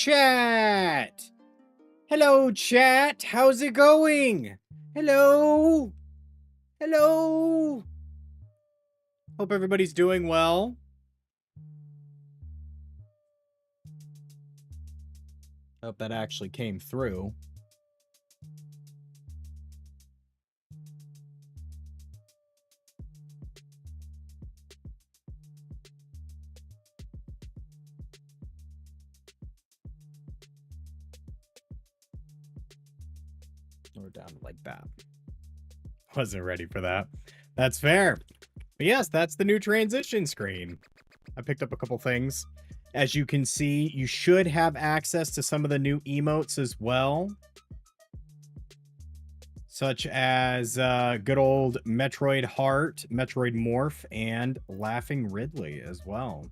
chat! Hello, chat! How's it going? Hello? Hello? Hope everybody's doing well. Hope that actually came through. Or down like that. Wasn't ready for that. That's fair. But yes, that's the new transition screen. I picked up a couple things. As you can see, you should have access to some of the new emotes as well. Such as good old Metroid Heart, Metroid Morph, and Laughing Ridley as well.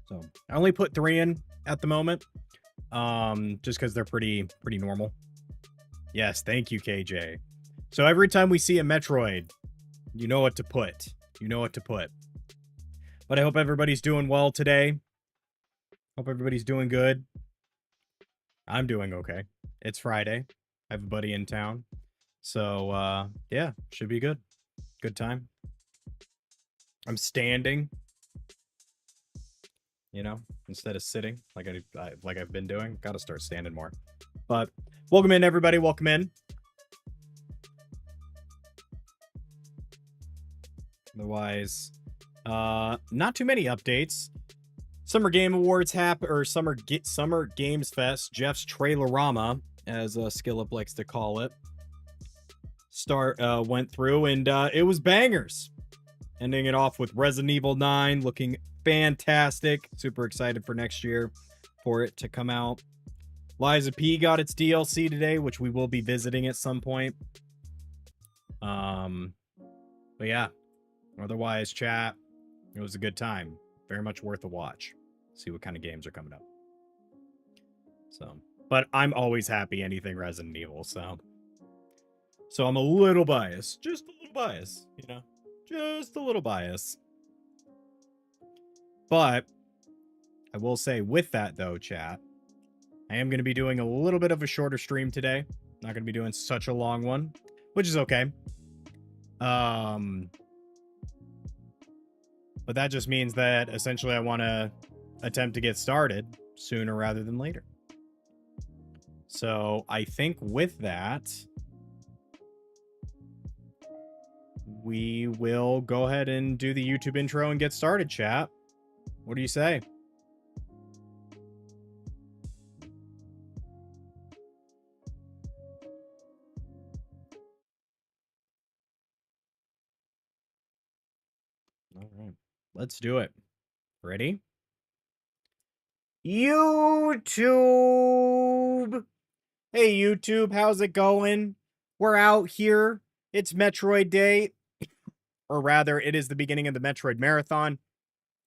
So I only put 3 in at the moment, just because they're pretty normal. Yes, thank you, KJ. So every time we see a Metroid, you know what to put. You know what to put. But I hope everybody's doing well today. Hope everybody's doing good. I'm doing okay. It's Friday. I have a buddy in town. So, yeah, should be good. Good time. I'm standing, you know, instead of sitting like I've been doing. Got to start standing more. But welcome in, everybody. Welcome in. Otherwise, not too many updates. Summer Game Awards or Summer Games Fest, Jeff's Trailerama, as Skillup likes to call it, went through, and it was bangers. Ending it off with Resident Evil 9 looking fantastic. Super excited for next year for it to come out. Liza P got its DLC today, which we will be visiting at some point. But yeah, otherwise, chat, it was a good time. Very much worth a watch. See what kind of games are coming up. So, but I'm always happy anything Resident Evil, so I'm a little biased. Just a little biased, you know? Just a little biased. But I will say with that though, chat, I am going to be doing a little bit of a shorter stream today. Not going to be doing such a long one, which is okay. But that just means that essentially I want to attempt to get started sooner rather than later. So I think with that, we will go ahead and do the YouTube intro and get started, chat. What do you say? All right, let's do it. Ready? YouTube! Hey, YouTube, how's it going? We're out here. It's Metroid Day. Or rather, it is the beginning of the Metroid Marathon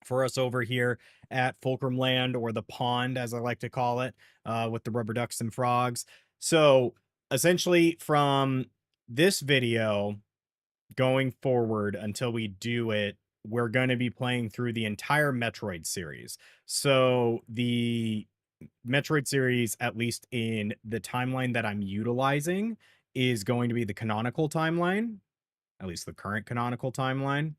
for us over here at Fulcrum Land, or the pond, as I like to call it, with the rubber ducks and frogs. So, essentially, from this video going forward until we do it, we're going to be playing through the entire Metroid series. So the Metroid series, at least in the timeline that I'm utilizing, is going to be the canonical timeline, at least the current canonical timeline.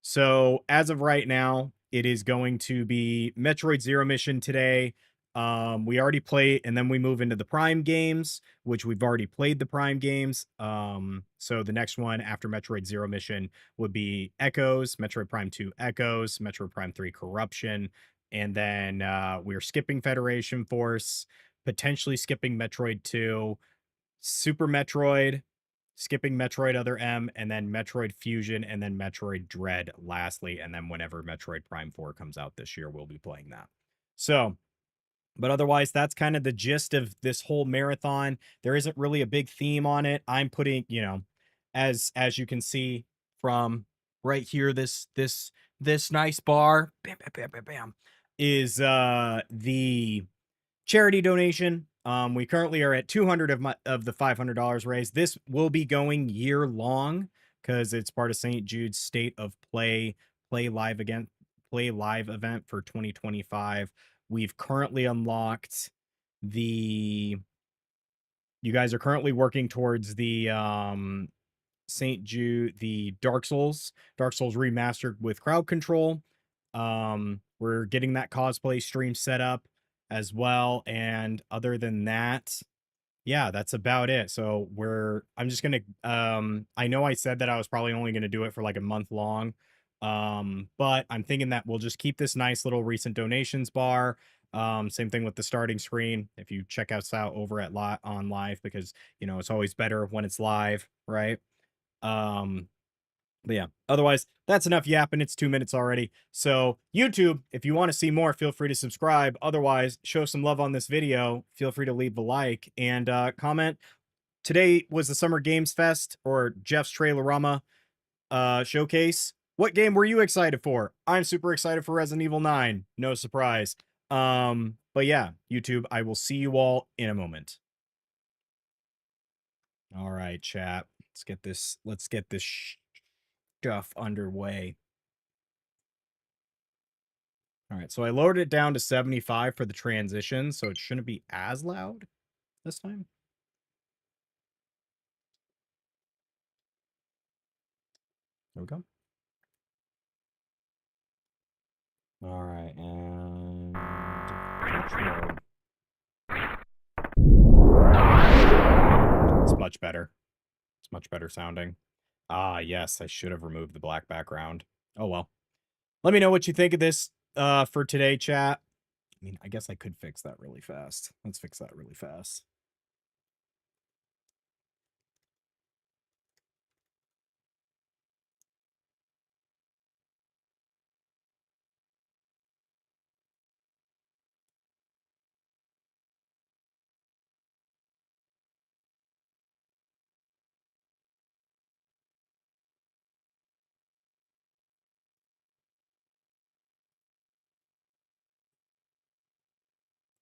So as of right now, it is going to be Metroid Zero Mission today. We already played, and then we move into the Prime games, which we've already played the Prime games. So the next one after Metroid Zero Mission would be Echoes, Metroid Prime 2 Echoes, Metroid Prime 3 Corruption, and then we're skipping Federation Force, potentially skipping Metroid 2, Super Metroid, skipping Metroid Other M, and then Metroid Fusion, and then Metroid Dread lastly, and then whenever Metroid Prime 4 comes out this year, we'll be playing that. So, but otherwise, that's kind of the gist of this whole marathon. There isn't really a big theme on it. I'm putting, you know, as you can see from right here, this nice bar, bam, bam, bam, bam, bam, is the charity donation. We currently are at 200 of the $500 raised. This will be going year long, because it's part of St. Jude's State of Play Live event for 2025. We've currently unlocked the. You guys are currently working towards the St. Jude, the Dark Souls remastered with crowd control. We're getting that cosplay stream set up as well, and other than that, yeah, that's about it. So I'm just gonna I know I said that I was probably only gonna do it for like a month long. But I'm thinking that we'll just keep this nice little recent donations bar. Same thing with the starting screen. If you check us out over at on live, because you know it's always better when it's live, right? Um, but yeah, otherwise, that's enough yapping. It's 2 minutes already. So, YouTube, if you want to see more, feel free to subscribe. Otherwise, show some love on this video. Feel free to leave a like and comment. Today was the Summer Games Fest, or Jeff's Trailerama showcase. What game were you excited for? I'm super excited for Resident Evil 9. No surprise. But yeah, YouTube, I will see you all in a moment. All right, chat. Let's get this stuff underway. All right, so I lowered it down to 75 for the transition, so it shouldn't be as loud this time. There we go. All right, and Metroid. It's much better. It's much better sounding. Ah, yes, I should have removed the black background. Oh well. Let me know what you think of this for today, chat. I mean, I guess I could fix that really fast. Let's fix that really fast.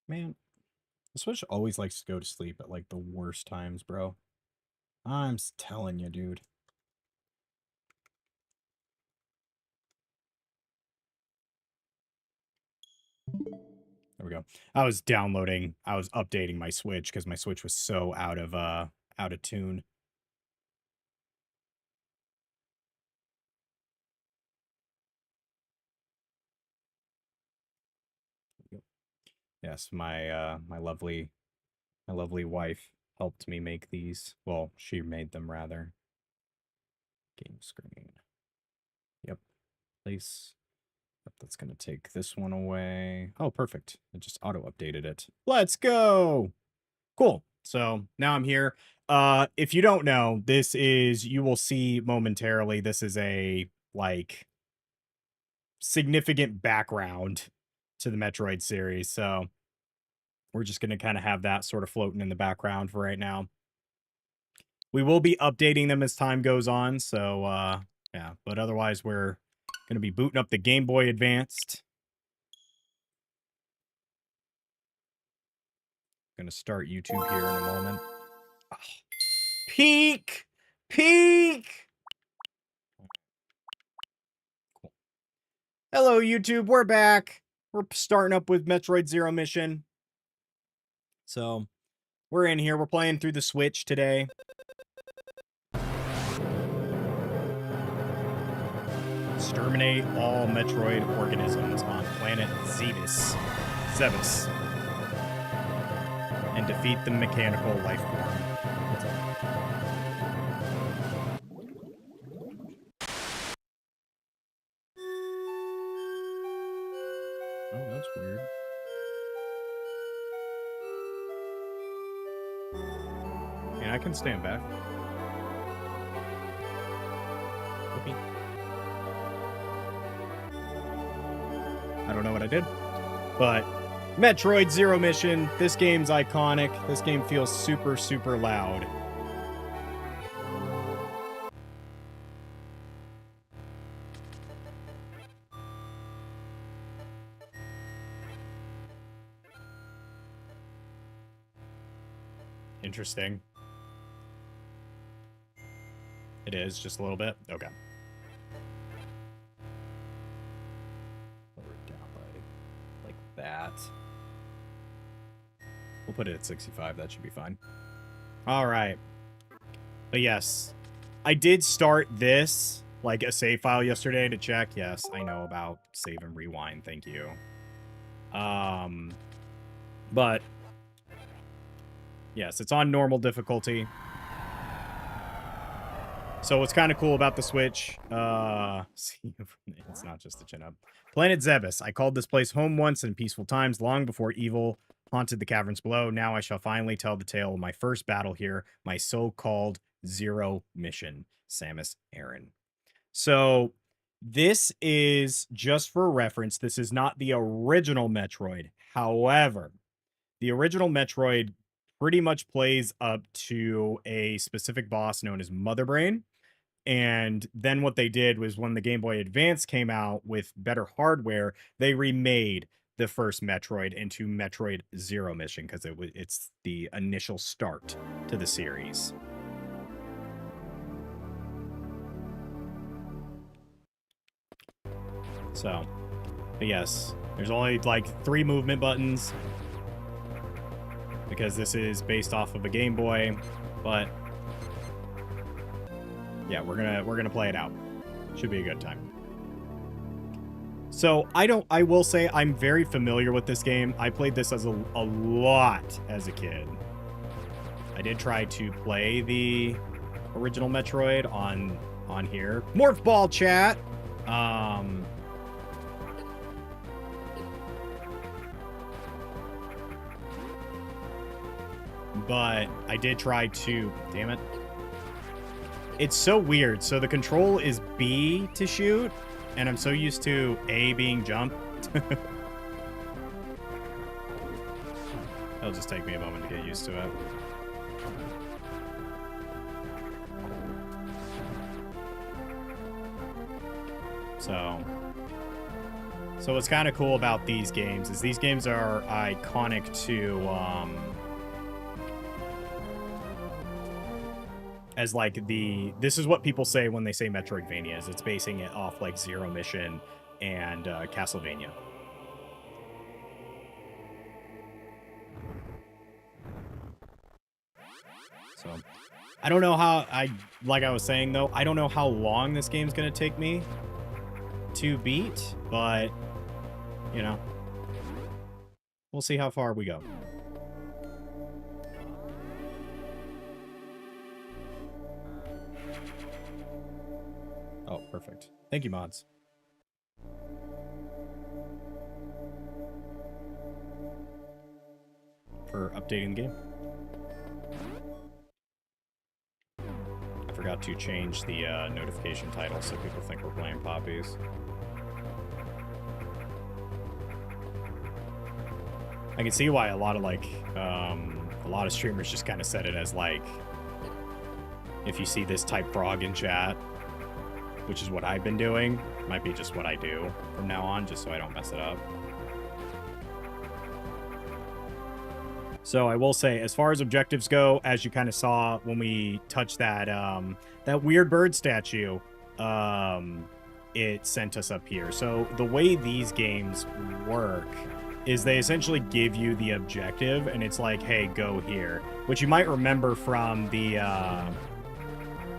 Man, the Switch always likes to go to sleep at like the worst times, bro. I'm telling you, dude. There we go. I was updating my Switch because my Switch was so out of tune. Yes, my lovely wife helped me make these. Well, she made them rather. Game screen. Yep. Place. Yep, that's gonna take this one away. Oh, perfect. It just auto-updated it. Let's go. Cool. So now I'm here. If you don't know, you will see momentarily, this is a like significant background to the Metroid series. So we're just gonna kind of have that sort of floating in the background for right now. We will be updating them as time goes on, so yeah, but otherwise we're gonna be booting up the Game Boy Advanced. Gonna start YouTube here in a moment. Oh, peak! Peak! Cool. Hello, YouTube. We're back. We're starting up with Metroid Zero Mission. So, we're in here. We're playing through the Switch today. Exterminate all Metroid organisms on planet Zebus. And defeat the mechanical life form. Oh, that's weird. Yeah, I can stand back. Whoopee. I don't know what I did, but Metroid Zero Mission, this game's iconic. This game feels super, super loud. Interesting. It is, just a little bit? Okay. Lower it down by like that. We'll put it at 65. That should be fine. All right. But yes, I did start this, like, a save file yesterday to check. Yes, I know about save and rewind. Thank you. But yes, it's on normal difficulty. So what's kind of cool about the Switch, it's not just the chin up. Planet Zebes. I called this place home once in peaceful times, long before evil haunted the caverns below. Now I shall finally tell the tale of my first battle here, my so-called Zero mission. Samus Aran. So this is, just for reference, this is not the original Metroid. However, the original Metroid pretty much plays up to a specific boss known as Mother Brain. And then what they did was, when the Game Boy Advance came out with better hardware, they remade the first Metroid into Metroid Zero Mission, because it's the initial start to the series. So, but yes, there's only like 3 movement buttons, because this is based off of a Game Boy, but yeah, we're gonna play it out. Should be a good time. So I will say I'm very familiar with this game. I played this as a lot as a kid. I did try to play the original Metroid on here. Morph Ball chat. But I did try to, damn it. It's so weird. So the control is B to shoot, and I'm so used to A being jump. It'll just take me a moment to get used to it. So what's kind of cool about these games is these games are iconic to, as like this is what people say when they say Metroidvania, it's basing it off like Zero Mission and Castlevania. So I don't know how, like I was saying though, I don't know how long this game's gonna take me to beat, but you know, we'll see how far we go. Oh, perfect. Thank you, mods. For updating the game. I forgot to change the notification title so people think we're playing Poppies. I can see why a lot of streamers just kind of set it as like, if you see this type frog in chat, which is what I've been doing, might be just what I do from now on, just so I don't mess it up. So I will say, as far as objectives go, as you kind of saw when we touched that that weird bird statue, it sent us up here. So the way these games work is they essentially give you the objective, and it's like, hey, go here. Which you might remember from the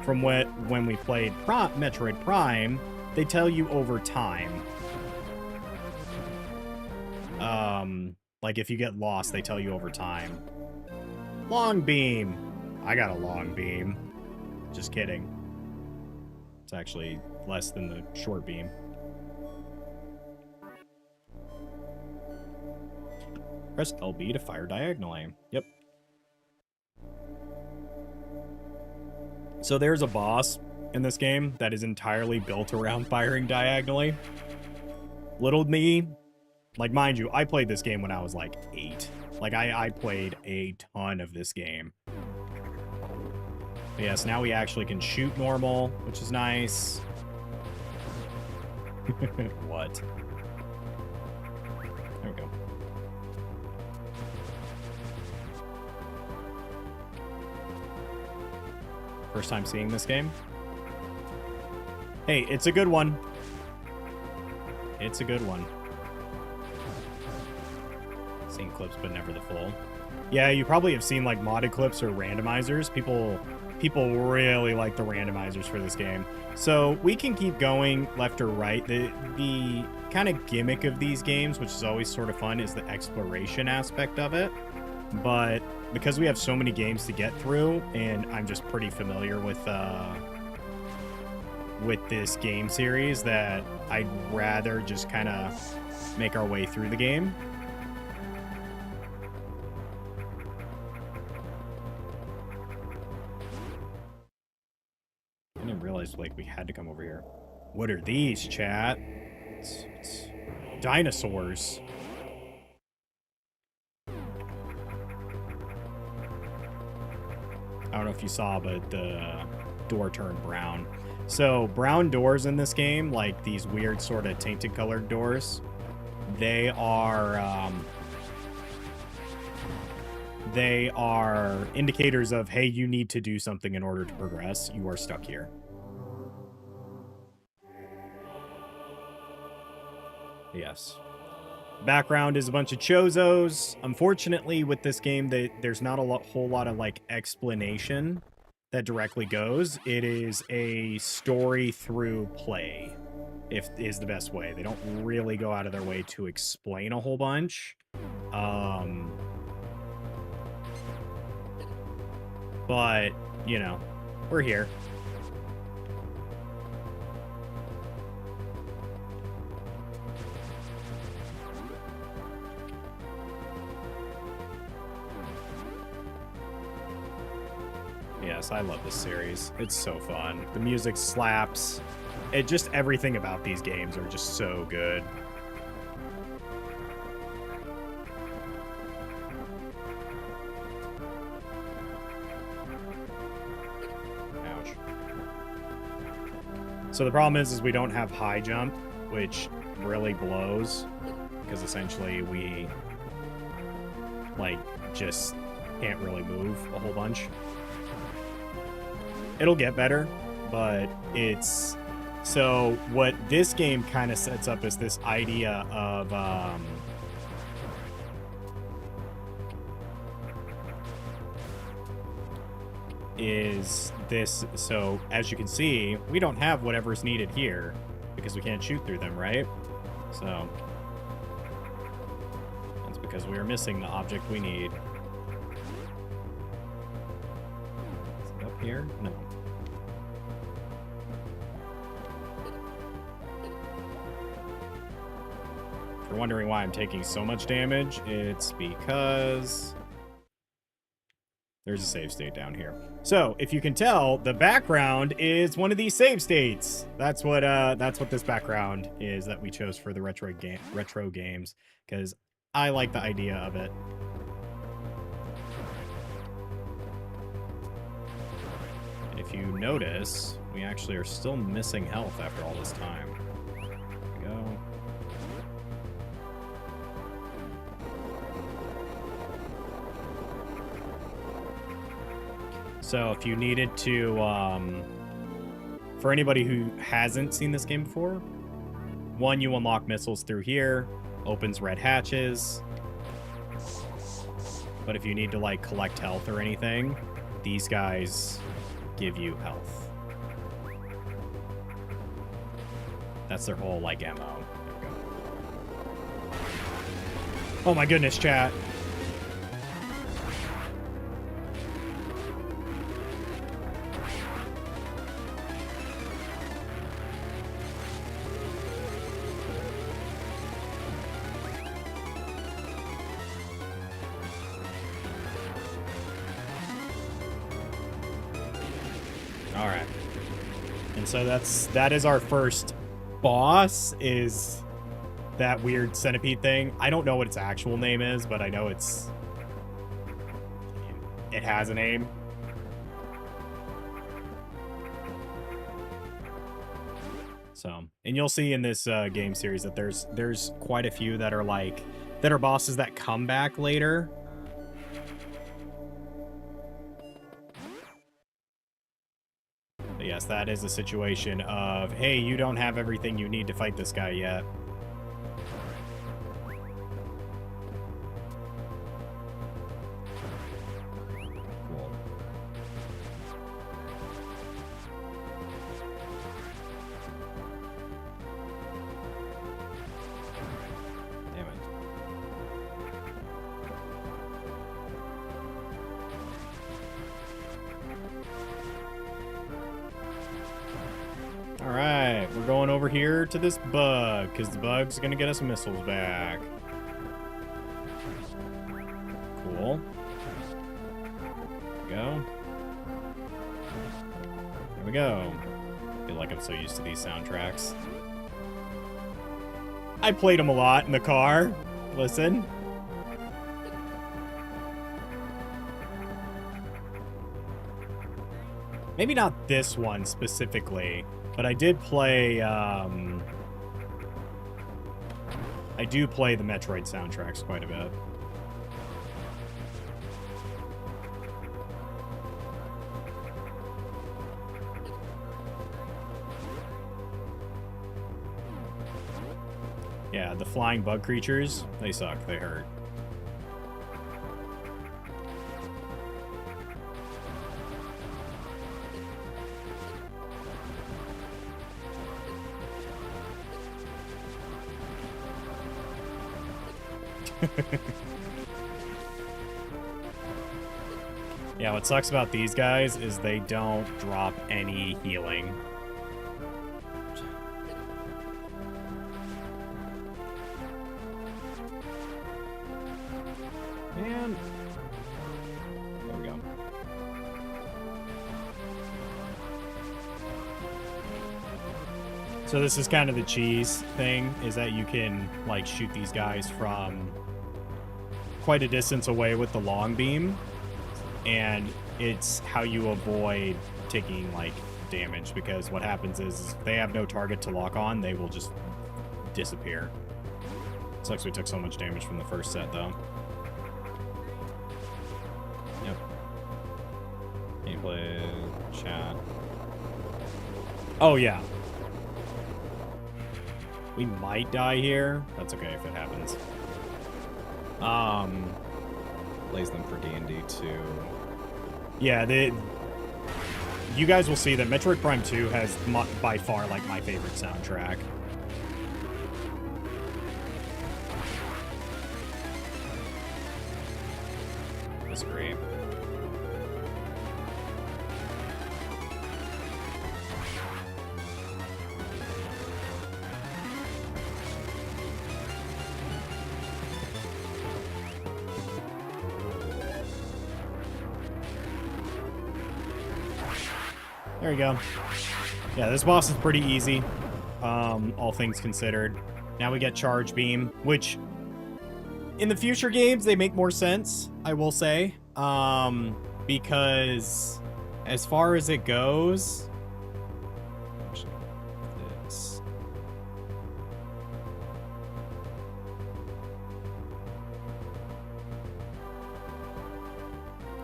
when we played Metroid Prime, they tell you over time. Like if you get lost, they tell you over time. Long beam. I got a long beam. Just kidding. It's actually less than the short beam. Press LB to fire diagonally. Yep. So there's a boss in this game that is entirely built around firing diagonally. Little me, like, mind you, I played this game when I was like 8. Like, I played a ton of this game. But yes, now we actually can shoot normal, which is nice. What? There we go. First time seeing this game? Hey, it's a good one. It's a good one. Seen clips, but never the full. Yeah, you probably have seen like modded clips or randomizers. People really like the randomizers for this game. So we can keep going left or right. The kind of gimmick of these games, which is always sort of fun, is the exploration aspect of it. But because we have so many games to get through, and I'm just pretty familiar with this game series, that I'd rather just kind of make our way through the game. I didn't realize, like, we had to come over here. What are these, chat? It's dinosaurs. I don't know if you saw, but the door turned brown. So brown doors in this game, like these weird sort of tainted colored doors, they are indicators of, hey, you need to do something in order to progress. You are stuck here. Yes. Background is a bunch of chozos. Unfortunately, with this game, there's not a whole lot of like explanation that directly goes. It is a story through play, is the best way. They don't really go out of their way to explain a whole bunch. But, you know, we're here. Yes, I love this series. It's so fun. The music slaps. Just everything about these games are just so good. Ouch. So the problem is we don't have high jump, which really blows, because essentially we, like, just can't really move a whole bunch. It'll get better, but it's... So what this game kind of sets up is this idea of... So as you can see, we don't have whatever's needed here, because we can't shoot through them, right? So that's because we are missing the object we need. Is it up here? No. If you're wondering why I'm taking so much damage, it's because there's a save state down here. So, if you can tell, the background is one of these save states. That's what this background is that we chose for the retro games, because I like the idea of it. If you notice, we actually are still missing health after all this time. There we go. So if you needed to, for anybody who hasn't seen this game before, one, you unlock missiles through here, opens red hatches. But if you need to, like, collect health or anything, these guys give you health. That's their whole, like, MO. There we go. Oh my goodness, chat. So that is our first boss, is that weird centipede thing. I don't know what its actual name is, but I know it has a name. So, and you'll see in this game series that there's quite a few that are bosses that come back later. But yes, that is a situation of, hey, you don't have everything you need to fight this guy yet. Cool. Damn it. Alright, we're going over here to this bug, because the bug's going to get us missiles back. Cool. There we go. There we go. I feel like I'm so used to these soundtracks. I played them a lot in the car. Listen. Maybe not this one specifically, but I did play, I do play the Metroid soundtracks quite a bit. Yeah, the flying bug creatures, they suck, they hurt. Yeah, what sucks about these guys is they don't drop any healing. Man. There we go. So this is kind of the cheese thing, is that you can, like, shoot these guys from quite a distance away with the long beam, and it's how you avoid taking, like, damage, because what happens is if they have no target to lock on, they will just disappear. Sucks we took so much damage from the first set, though. Yep. Gameplay, chat. Oh, yeah. We might die here. That's okay if it happens. Plays them for D&D too. Yeah, you guys will see that Metroid Prime 2 has by far like my favorite soundtrack. Disagree. There you go. Yeah, this boss is pretty easy, all things considered. Now we get Charge Beam, which in the future games, they make more sense, I will say. Because as far as it goes... This.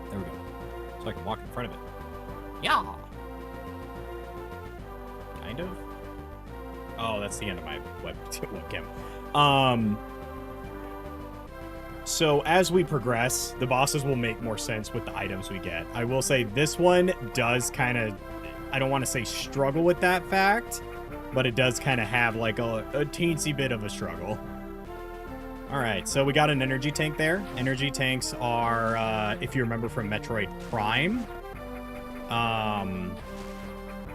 There we go. So I can walk in front of it. Yeah! Kind of. Oh, that's the end of my webcam. So as we progress, the bosses will make more sense with the items we get. I will say this one does kind of, I don't want to say struggle with that fact, but it does kind of have like a teensy bit of a struggle. All right, so we got an energy tank there. Energy tanks are, if you remember from Metroid Prime,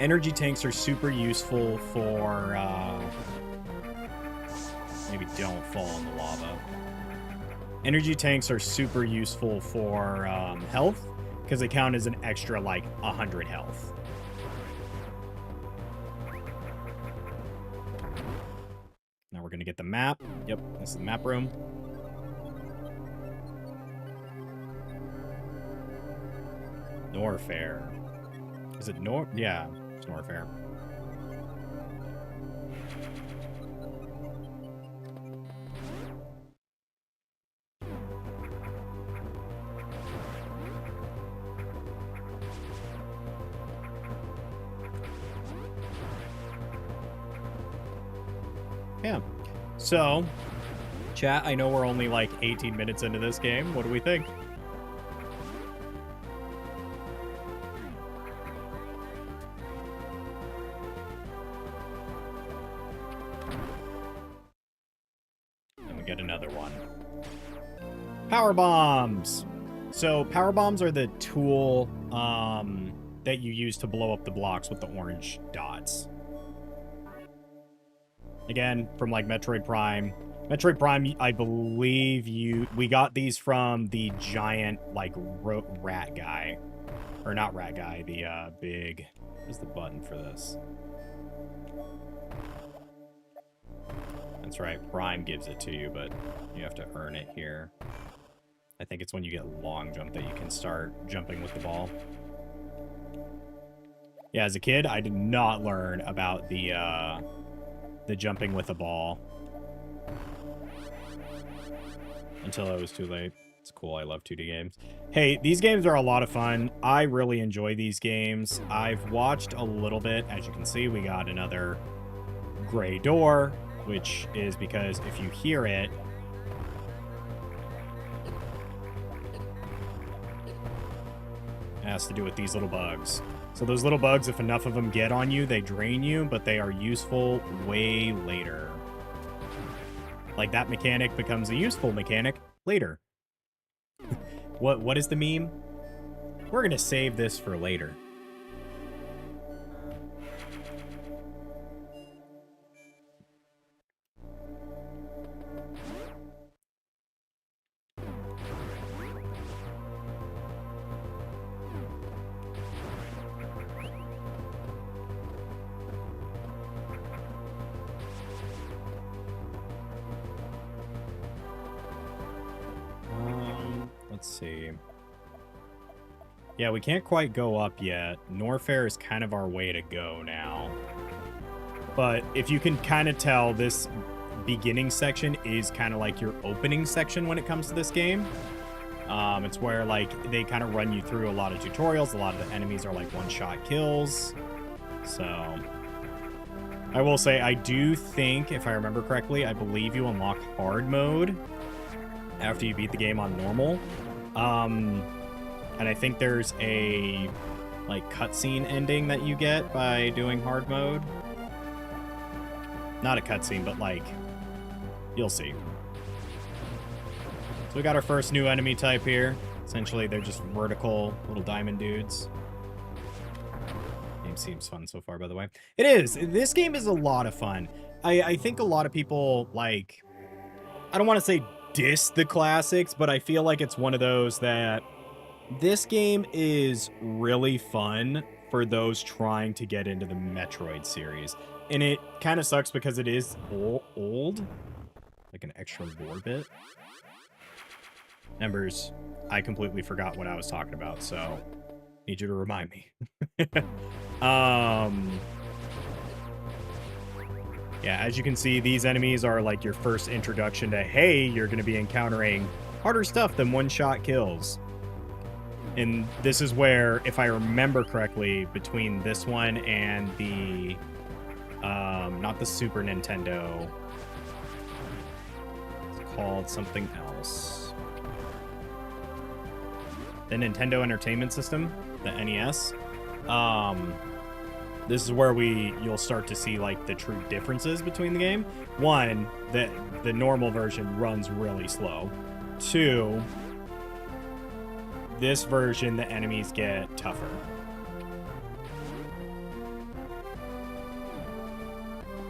energy tanks are super useful for, maybe don't fall in the lava. Energy tanks are super useful for health, because they count as an extra, like, 100 health. Now we're going to get the map. Yep, this is the map room. Norfair. Is it Nor? Yeah. Norfair. Yeah. So, chat, I know we're only like 18 minutes into this game. What do we think? And we get another one. Power bombs. So power bombs are the tool that you use to blow up the blocks with the orange dots. Again, from like Metroid Prime. Metroid Prime, I believe we got these from the giant like rat guy. Or not rat guy, the big... Where's the button for this? That's right, Prime gives it to you, but you have to earn it here. I think it's when you get long jump that you can start jumping with the ball. Yeah, as a kid, I did not learn about the jumping with a ball until it was too late. It's cool. I love 2D games. Hey, these games are a lot of fun. I really enjoy these games. I've watched a little bit. As you can see, we got another gray door, which is because if you hear it, it has to do with these little bugs. So those little bugs, if enough of them get on you, they drain you, but they are useful way later. Like that mechanic becomes a useful mechanic later. What is the meme? We're gonna save this for later. Let's see. Yeah, we can't quite go up yet. Norfair is kind of our way to go now. But if you can kind of tell, this beginning section is kind of like your opening section when it comes to this game. It's where like they kind of run you through a lot of tutorials. A lot of the enemies are like one-shot kills. So I will say, I do think, if I remember correctly, I believe you unlock hard mode after you beat the game on normal. And I think there's a like cutscene ending that you get by doing hard mode. Not a cutscene, but like you'll see. So we got our first new enemy type here. Essentially, they're just vertical little diamond dudes. Game seems fun so far, by the way. It is. This game is a lot of fun. I think a lot of people like, I don't want to say diss the classics, but I feel like it's one of those that this game is really fun for those trying to get into the Metroid series. And it kind of sucks because it is old. Like an extra lore bit. Members, I completely forgot what I was talking about, so need you to remind me. Yeah, as you can see, these enemies are like your first introduction to, hey, you're going to be encountering harder stuff than one-shot kills. And this is where, if I remember correctly, between this one and the, not the Super Nintendo, it's called something else. The Nintendo Entertainment System, the NES. This is where you'll start to see like the true differences between the game. One, the normal version runs really slow. Two, this version, the enemies get tougher.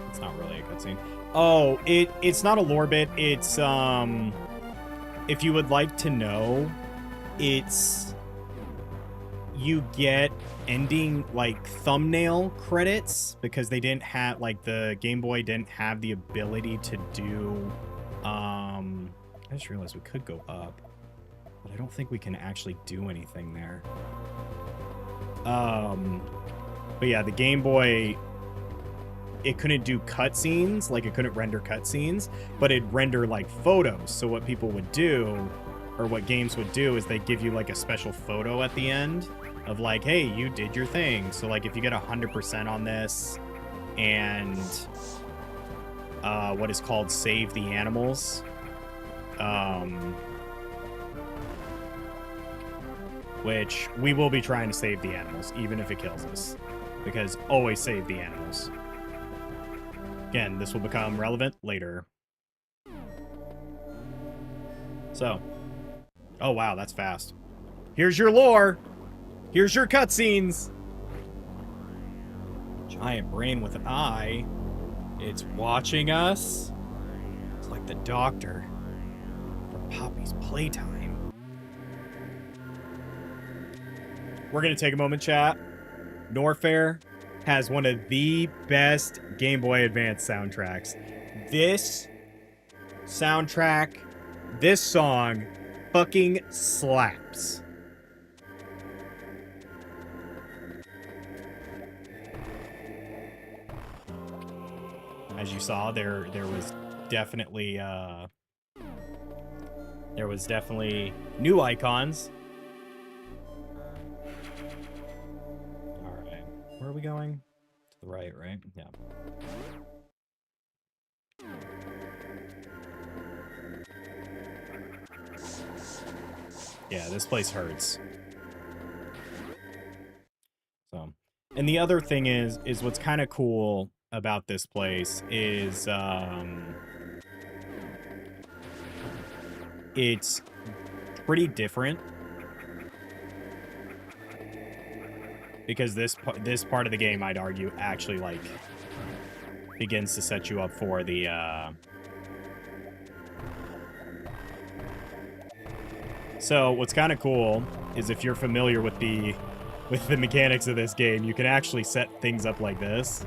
It's not really a cutscene. Oh, it's not a lore bit. It's if you would like to know, it's you get ending like thumbnail credits because they didn't have, like, the Game Boy didn't have the ability to do I just realized we could go up, but I don't think we can actually do anything there. But yeah, the Game Boy, it couldn't do cutscenes, like it couldn't render cutscenes, but it'd render like photos. So what people would do, or what games would do, is they give you like a special photo at the end of like, hey, you did your thing. So like if you get 100% on this and what is called Save the Animals. Which we will be trying to save the animals, even if it kills us. Because always save the animals. Again, this will become relevant later. So. Oh, wow, that's fast. Here's your lore. Here's your cutscenes. Giant brain with an eye. It's watching us. It's like the doctor from Poppy's Playtime. We're going to take a moment, chat. Norfair has one of the best Game Boy Advance soundtracks. This soundtrack, this song, fucking slaps. As you saw, there was definitely new icons. Where are we going? To the right, right? Yeah. Yeah, this place hurts. So, and the other thing is what's kind of cool about this place is it's pretty different. Because this part of the game, I'd argue, actually, like, begins to set you up for the, So, what's kind of cool is if you're familiar with the mechanics of this game, you can actually set things up like this.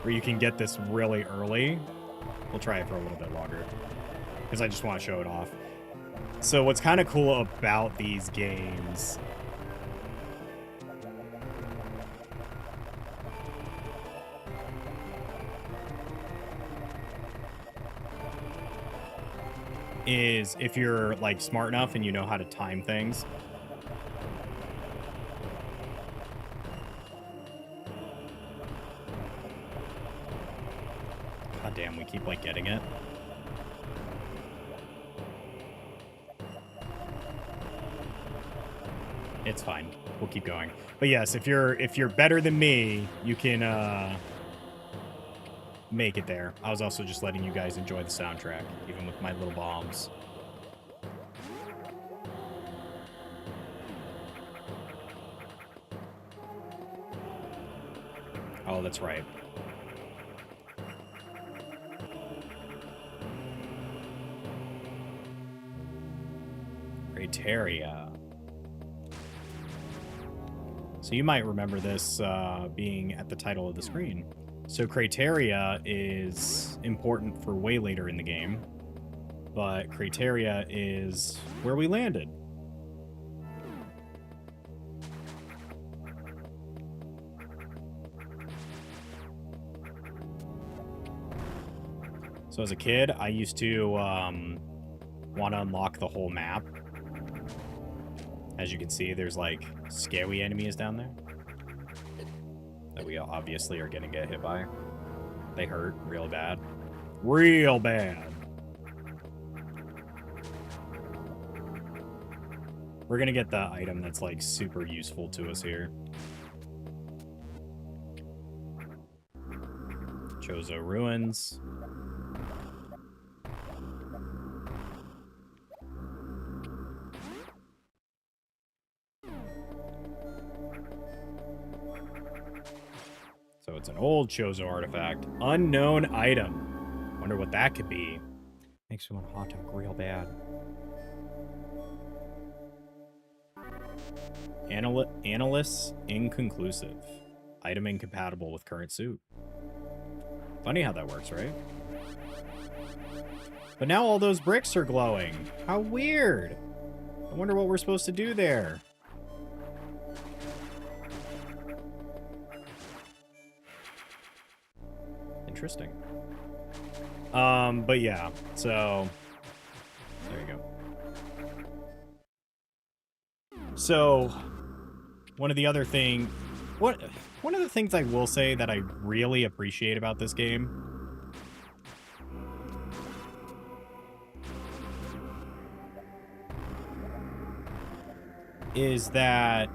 Where you can get this really early. We'll try it for a little bit longer. Because I just want to show it off. So, what's kind of cool about these games is if you're like smart enough and you know how to time things. God damn, we keep like getting it. It's fine. We'll keep going. But yes, if you're better than me, you can make it there. I was also just letting you guys enjoy the soundtrack, even with my little bombs. Oh, that's right. Crateria. So you might remember this being at the title of the screen. So Crateria is important for way later in the game, but Crateria is where we landed. So as a kid, I used to want to unlock the whole map. As you can see, there's like scary enemies down there that we obviously are gonna get hit by. They hurt real bad. Real bad. We're gonna get the item that's like super useful to us here. Chozo Ruins. So it's an old Chozo artifact. Unknown item. Wonder what that could be. Makes me want a hot dog real bad. Analysts inconclusive. Item incompatible with current suit. Funny how that works, right? But now all those bricks are glowing. How weird. I wonder what we're supposed to do there. Interesting. But yeah, so there you go. So one of the other thing, one of the things I will say that I really appreciate about this game is that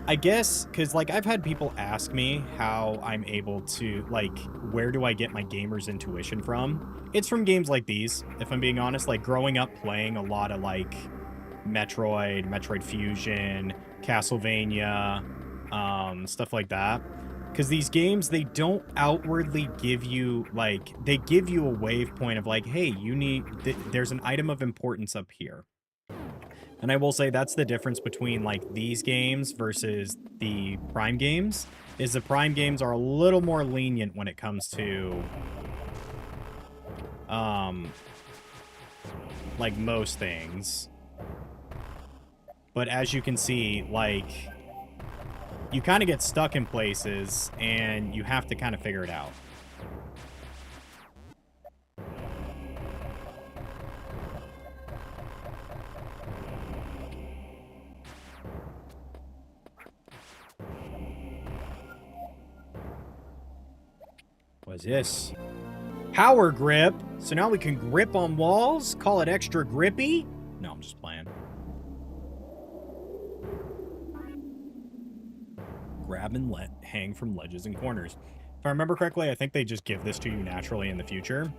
I guess, because, like, I've had people ask me how I'm able to, like, where do I get my gamer's intuition from? It's from games like these, if I'm being honest. Like, growing up playing a lot of, like, Metroid Fusion, Castlevania, stuff like that. Because these games, they don't outwardly give you, like, they give you a wave point of, like, hey, you need, there's an item of importance up here. And I will say that's the difference between, like, these games versus the Prime games, is the Prime games are a little more lenient when it comes to, like, most things. But as you can see, like, you kind of get stuck in places, and you have to kind of figure it out. What's this? Power grip. So now we can grip on walls? Call it extra grippy? No, I'm just playing. Grab and hang from ledges and corners. If I remember correctly, I think they just give this to you naturally in the future.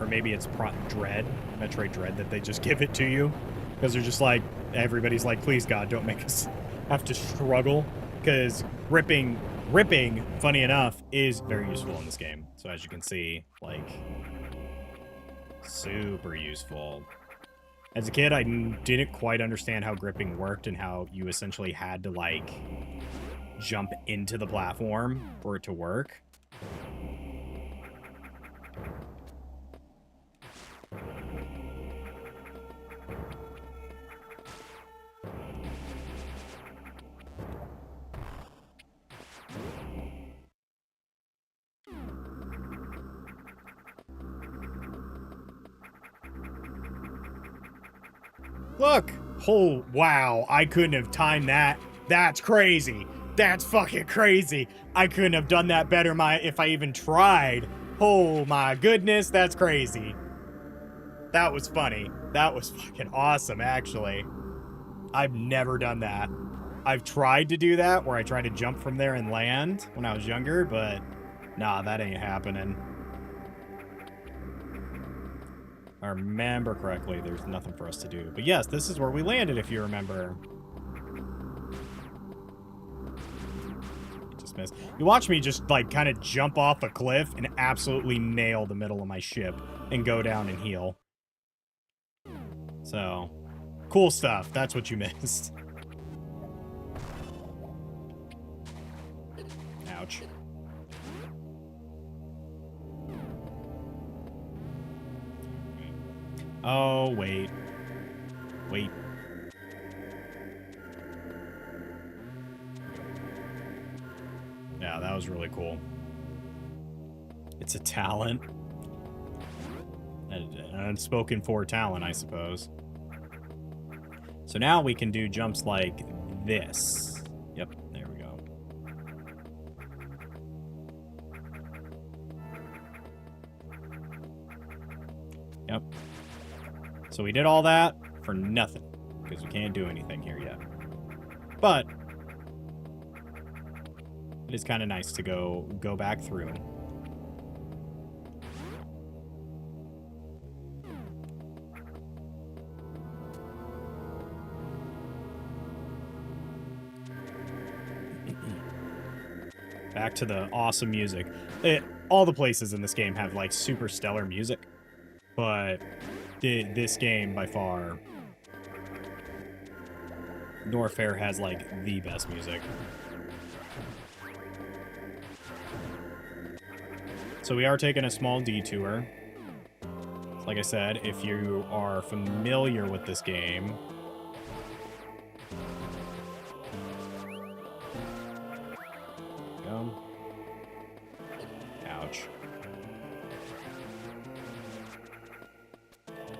Or maybe it's Metroid Dread, that they just give it to you. Because they're just like, everybody's like, please God, don't make us have to struggle. Because ripping, funny enough, is very useful in this game. So as you can see, like, super useful. As a kid, I didn't quite understand how gripping worked and how you essentially had to, like, jump into the platform for it to work. Look! Oh, wow. I couldn't have timed that. That's crazy. That's fucking crazy. I couldn't have done that better if I even tried. Oh my goodness, that's crazy. That was funny. That was fucking awesome, actually. I've never done that. I've tried to do that, where I try to jump from there and land when I was younger, but nah, that ain't happening. If I remember correctly, there's nothing for us to do. But yes, this is where we landed, if you remember. Just missed. You watch me just, like, kind of jump off a cliff and absolutely nail the middle of my ship and go down and heal. So, cool stuff. That's what you missed. Ouch. Oh, wait. Wait. Yeah, that was really cool. It's a talent. An unspoken for talent, I suppose. So now we can do jumps like this. Yep, there we go. Yep. So we did all that for nothing, because we can't do anything here yet. But it is kind of nice to go back through. Back to the awesome music. All the places in this game have, like, super stellar music, but this game, by far, Norfair has, like, the best music. So we are taking a small detour. Like I said, if you are familiar with this game, ouch.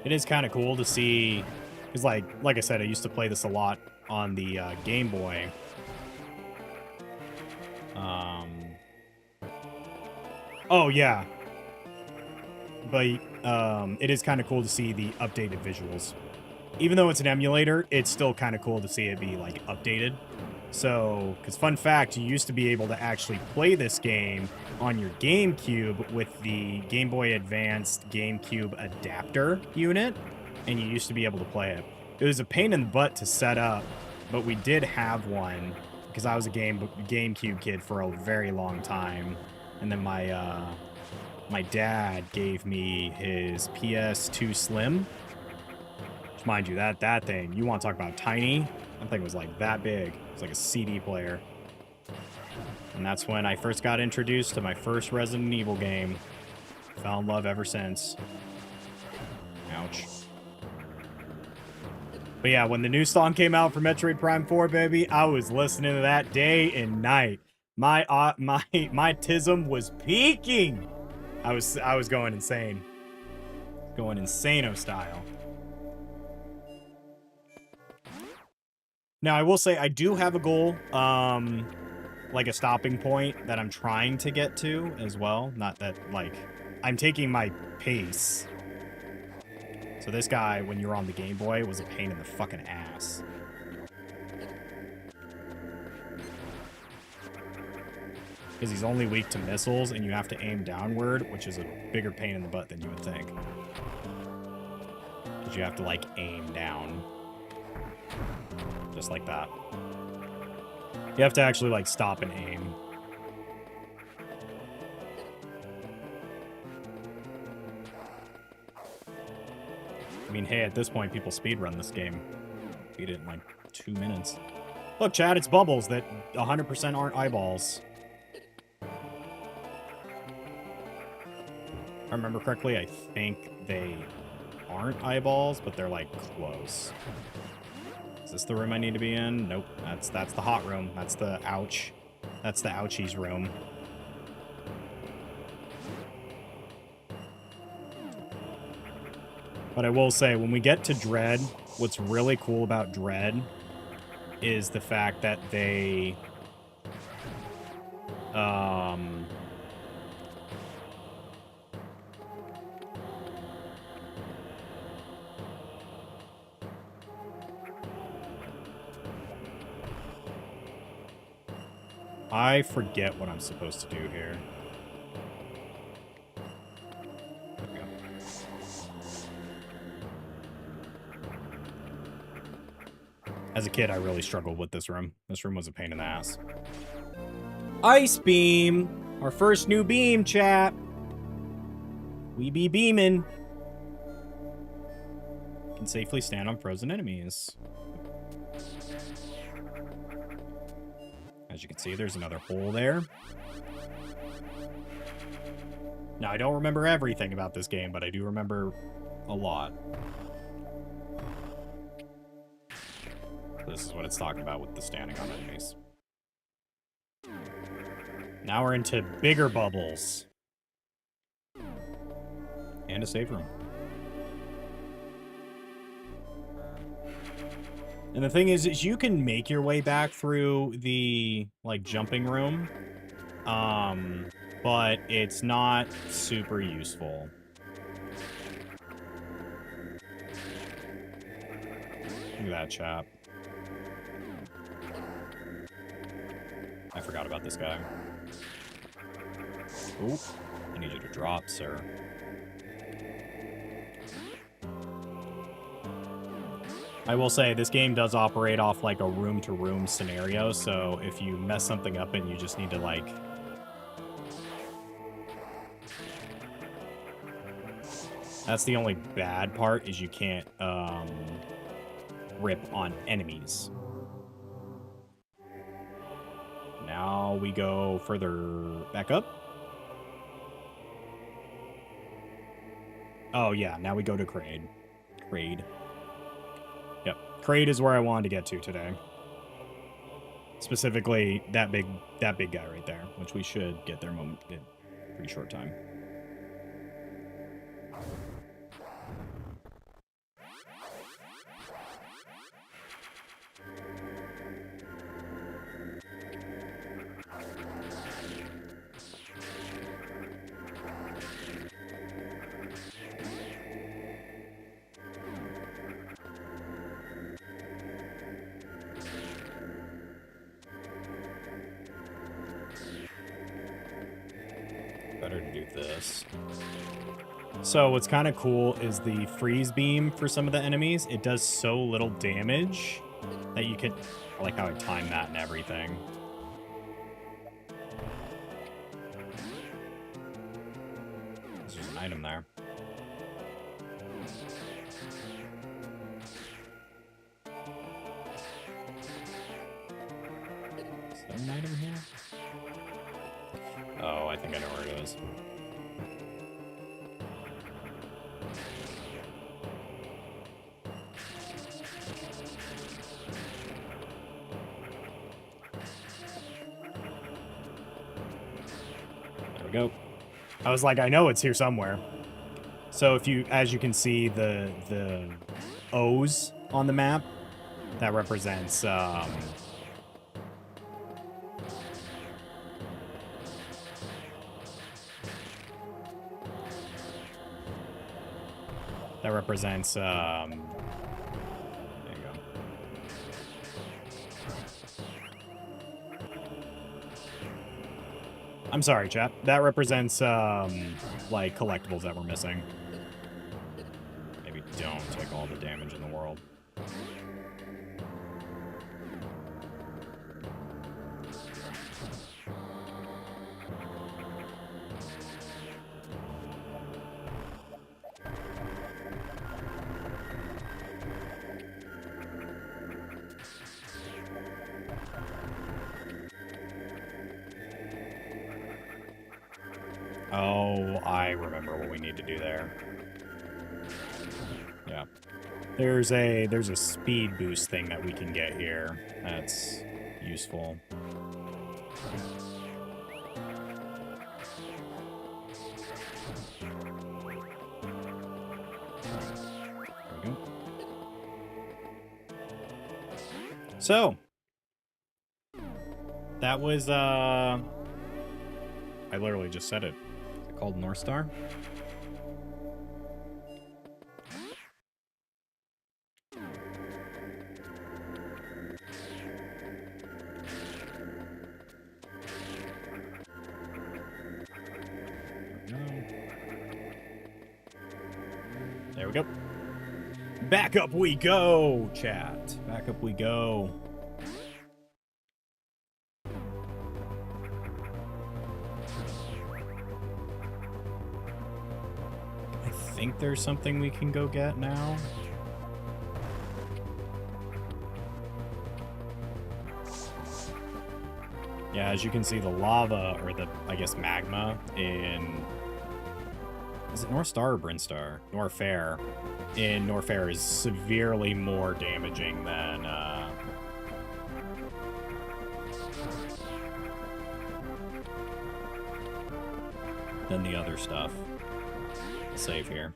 It is kind of cool to see Because, like I said, I used to play this a lot on the Game Boy. Oh, yeah. But it is kind of cool to see the updated visuals. Even though it's an emulator, it's still kind of cool to see it be, like, updated. So, because fun fact, you used to be able to actually play this game on your GameCube with the Game Boy Advanced GameCube adapter unit, and you used to be able to play it. It was a pain in the butt to set up, but we did have one, because I was a GameCube kid for a very long time, and then my dad gave me his PS2 Slim. Mind you, that thing, you want to talk about tiny? That thing was like that big. It's like a CD player. And that's when I first got introduced to my first Resident Evil game. Fell in love ever since. Ouch. But yeah, when the new song came out for Metroid Prime 4, baby, I was listening to that day and night. My tism was peaking. I was going insane. Going insano style. Now, I will say I do have a goal, like a stopping point that I'm trying to get to as well. Not that, like, I'm taking my pace. So this guy, when you're on the Game Boy, was a pain in the fucking ass. Because he's only weak to missiles, and you have to aim downward, which is a bigger pain in the butt than you would think. Because you have to, like, aim down. Just like that. You have to actually, like, stop and aim. I mean, hey, at this point, people speedrun this game. Beat it in, like, 2 minutes. Look, Chad, it's bubbles that 100% aren't eyeballs. If I remember correctly, I think they aren't eyeballs, but they're, like, close. Is this the room I need to be in? Nope. That's the hot room. That's the ouch. That's the ouchies room. But I will say, when we get to Dread, what's really cool about Dread is the fact that they... I forget what I'm supposed to do here. There we go. As a kid, I really struggled with this room. This room was a pain in the ass. Ice Beam! Our first new beam, chat! We be beaming. Can safely stand on frozen enemies. As you can see, there's another hole there. Now, I don't remember everything about this game, but I do remember a lot. This is what it's talking about with the standing on enemies. Now we're into bigger bubbles. And a save room. And the thing is you can make your way back through the, like, jumping room. But it's not super useful. Look at that, chap. I forgot about this guy. Oop. I need you to drop, sir. I will say, this game does operate off, like, a room-to-room scenario, so if you mess something up and you just need to, like... That's the only bad part, is you can't, rip on enemies. Now we go further back up. Oh, yeah, now we go to Kraid. Kraid. Yep. Kraid is where I wanted to get to today. Specifically, that big guy right there, which we should get there in a pretty short time. better to do this. So what's kind of cool is the freeze beam for some of the enemies. It does so little damage that you could... I like how I time that and everything. There's an item there. Is there an item here? Oh, I think I know where it is. There we go. I was like, I know it's here somewhere. So if you, as you can see, the O's on the map, that represents there you go. I'm sorry, chat. That represents like collectibles that we're missing. Maybe don't take all the damage in the world. Oh, I remember what we need to do there. Yeah. There's a speed boost thing that we can get here. That's useful. There we go. So, that was I literally just said it. Is it called North Star? There we go. Back up we go, chat. Back up we go. I think there's something we can go get now. Yeah, as you can see, the lava, or the, I guess, magma in... Is it North Star or Brinstar? Norfair. In Norfair is severely more damaging than the other stuff. Save here.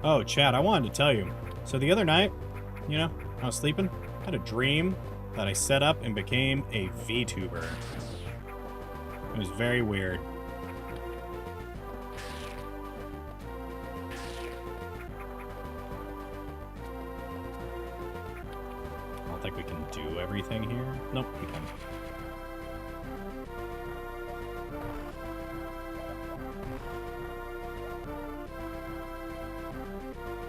Oh, Chad, I wanted to tell you. So the other night, you know, I was sleeping, I had a dream that I set up and became a VTuber. It was very weird. I don't think we can do everything here. Nope, we can.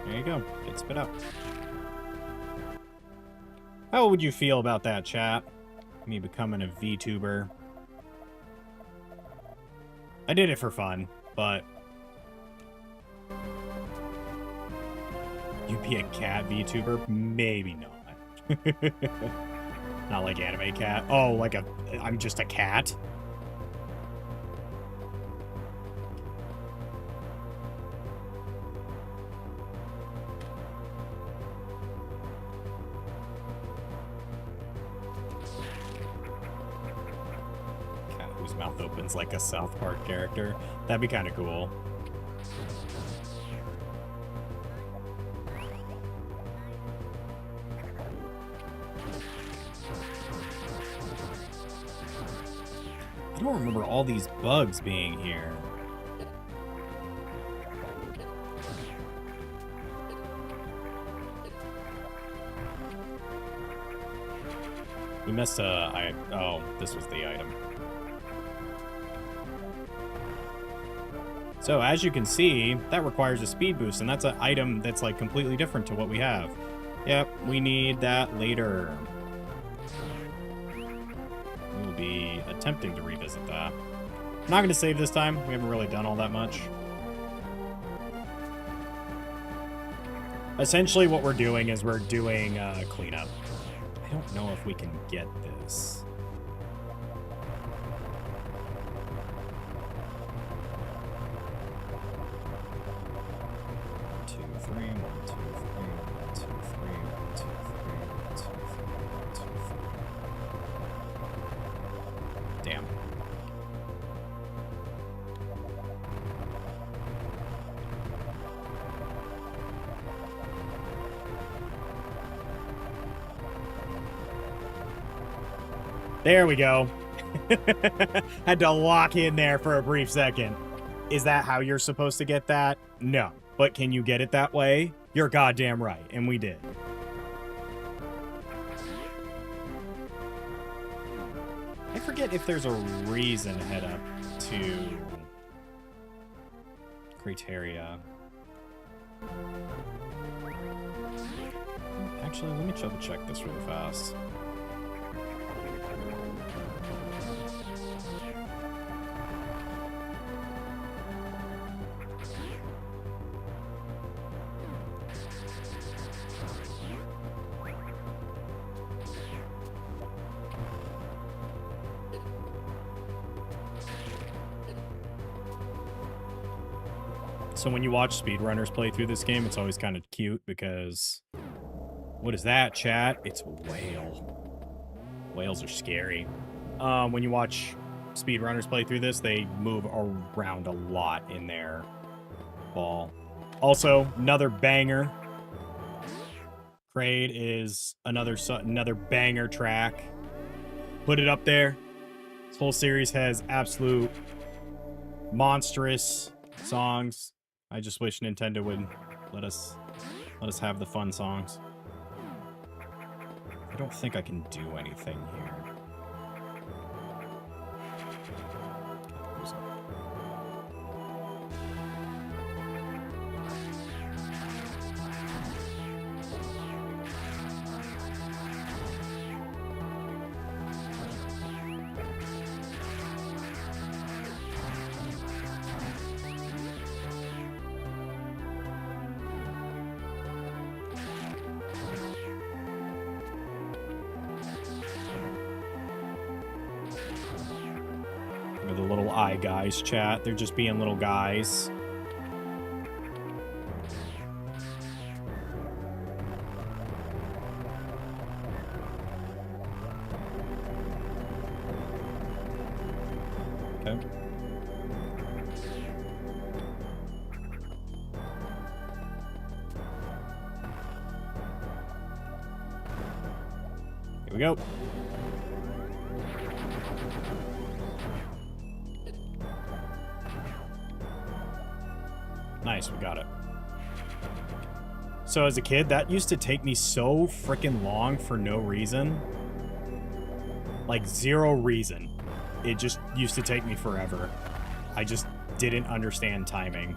There you go. Get spit out. How would you feel about that, chat? Me becoming a VTuber. I did it for fun, but... You be a cat VTuber? Maybe not. Not like anime cat. Oh, like I'm just a cat? Mouth opens like a South Park character. That'd be kind of cool. I don't remember all these bugs being here. We missed oh, this was the item. So as you can see, that requires a speed boost, and that's an item that's like completely different to what we have. Yep, we need that later. We will be attempting to revisit that. I'm not going to save this time. We haven't really done all that much. Essentially what we're doing is we're doing cleanup. I don't know if we can get this. Damn. There we go. Had to lock in there for a brief second. Is that how you're supposed to get that? No. But can you get it that way? You're goddamn right. And we did. I forget if there's a reason to head up to Criteria. Actually, let me double check this really fast. So when you watch speedrunners play through this game, it's always kind of cute because... What is that, chat? It's a whale. Whales are scary. When you watch speedrunners play through this, they move around a lot in their ball. Also, another banger. Kraid is another banger track. Put it up there. This whole series has absolute monstrous songs. I just wish Nintendo would let us have the fun songs. I don't think I can do anything here. The little eye guys, chat. They're just being little guys. Okay. Here we go. Nice, we got it. So as a kid, that used to take me so freaking long for no reason. Like, zero reason. It just used to take me forever. I just didn't understand timing.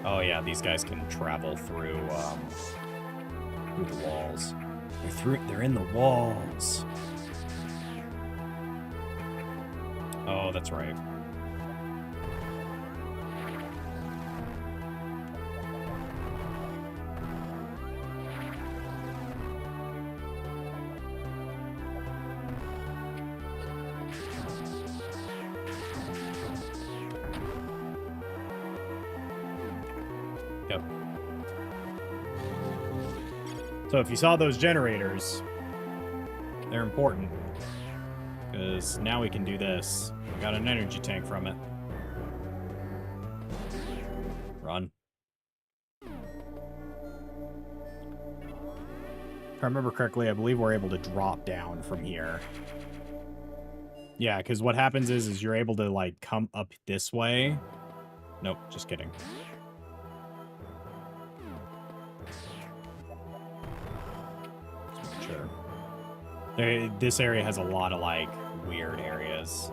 Oh yeah, these guys can travel through the walls. They're in the walls. Oh, that's right. Yep. So if you saw those generators, they're important. Because now we can do this. We got an energy tank from it. Run. If I remember correctly, I believe we're able to drop down from here. Yeah, because what happens is you're able to, like, come up this way. Nope, just kidding. Just making sure. This area has a lot of, like, weird areas.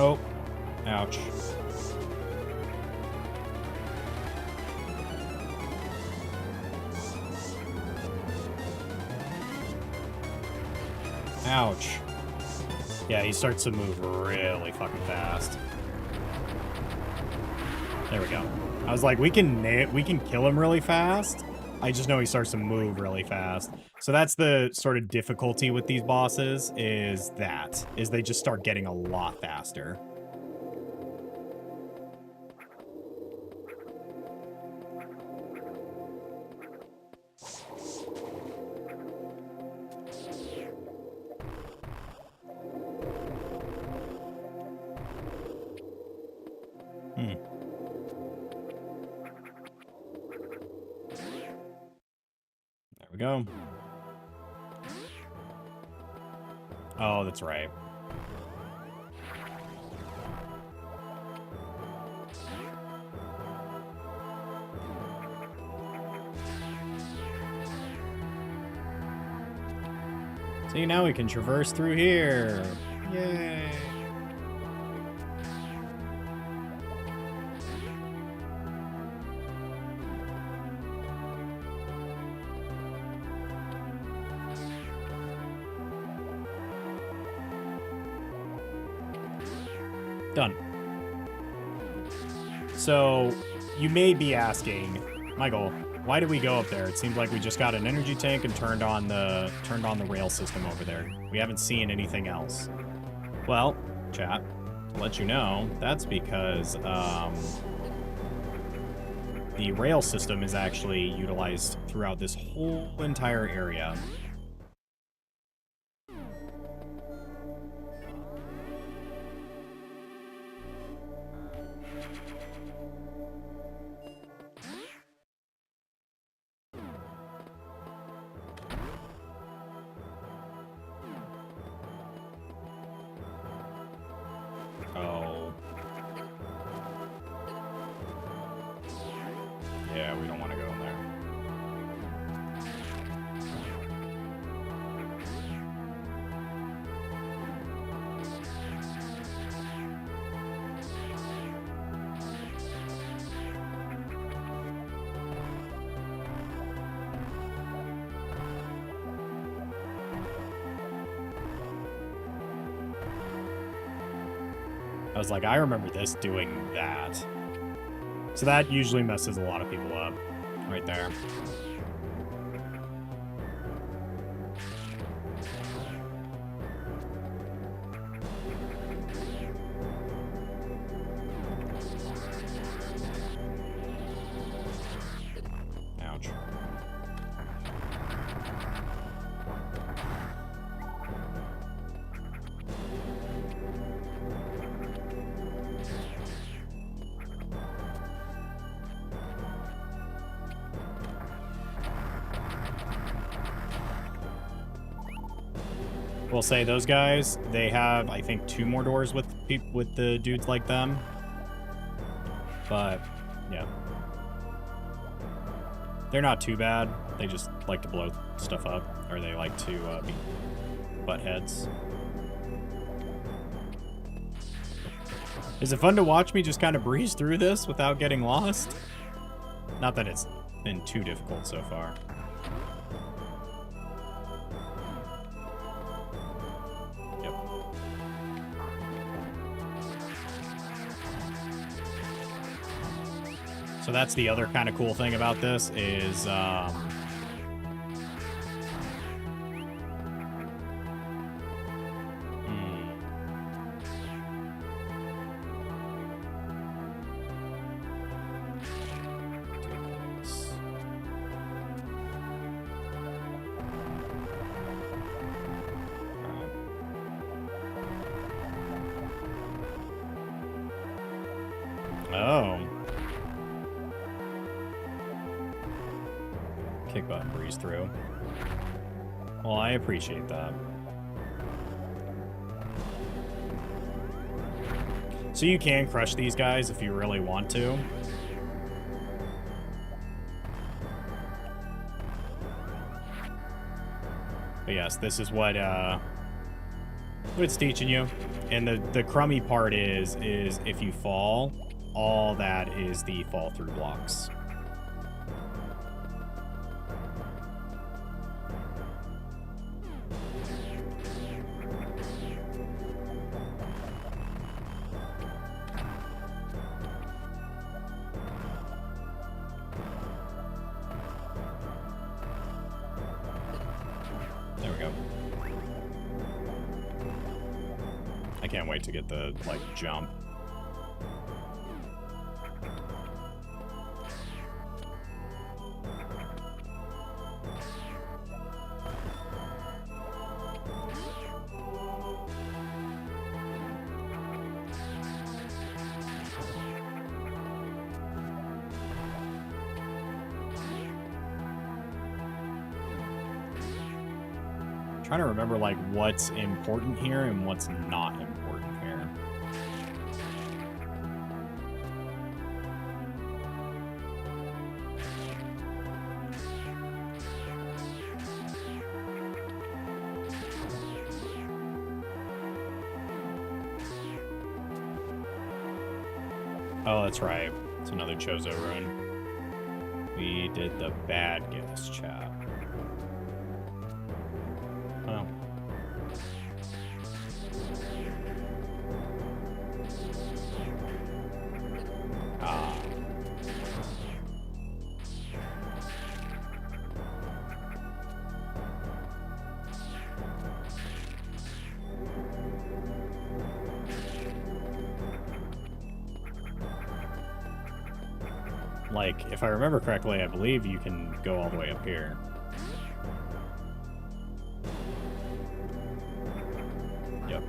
Oh, ouch. Ouch. Yeah, he starts to move really fucking fast. There we go. I was like, we can kill him really fast. I just know he starts to move really fast. So that's the sort of difficulty with these bosses, is they just start getting a lot faster. There we go. Oh, that's right. See, now we can traverse through here. Yay. Done. So, you may be asking, Michael, why did we go up there? It seems like we just got an energy tank and turned on the rail system over there. We haven't seen anything else. Well, chat, to let you know, that's because the rail system is actually utilized throughout this whole entire area. Oh. Yeah, we don't want to go in there. I was like, I remember this doing that. So that usually messes a lot of people up. Right there. Ouch. We'll say those guys, they have, I think, 2 more doors with the dudes like them. But, yeah. They're not too bad. They just like to blow stuff up. Or they like to be butt heads. Is it fun to watch me just kind of breeze through this without getting lost? Not that it's been too difficult so far. Yep. So that's the other kind of cool thing about this is, oh. Kick button breeze through. Well, I appreciate that. So you can crush these guys if you really want to. But yes, this is what it's teaching you. And the crummy part is if you fall, all that is the fall through blocks. There we go. I can't wait to get the, like, jump. Trying to remember like what's important here and what's not important here. Oh, that's right. It's another Chozo rune. We did the bad guess, chat. Oh. Ah. Like, if I remember correctly, I believe you can go all the way up here. Yep.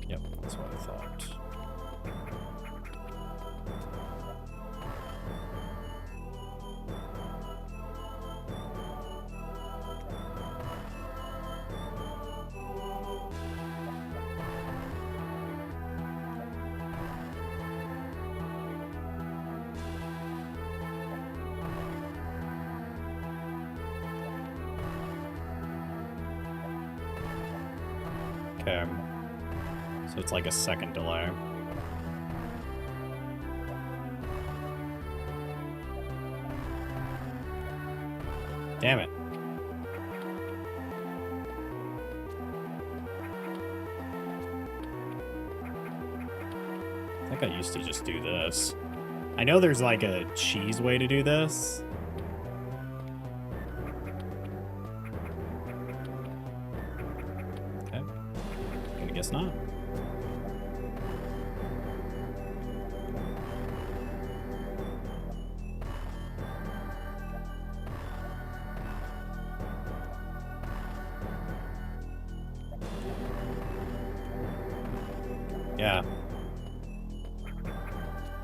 Yep, that's what I thought. Okay. So it's like a second delay. Damn it. I think I used to just do this. I know there's like a cheese way to do this. Okay. I guess not. Yeah.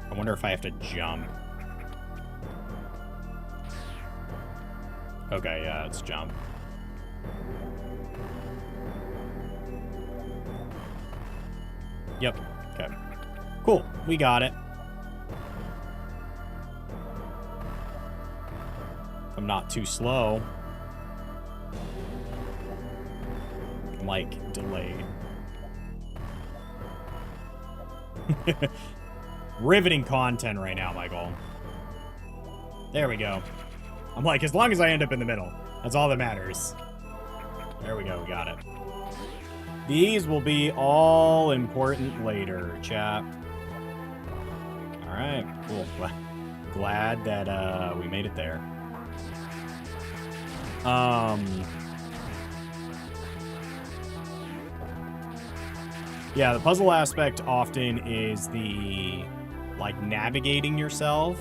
I wonder if I have to jump. Okay, yeah, it's jump. Yep. Okay. Cool. We got it. I'm not too slow. I'm, like, delayed. Riveting content right now, Michael. There we go. I'm like, as long as I end up in the middle, that's all that matters. There we go, we got it. These will be all important later, chat. Alright, cool. Glad that we made it there. Yeah, the puzzle aspect often is the, like, navigating yourself.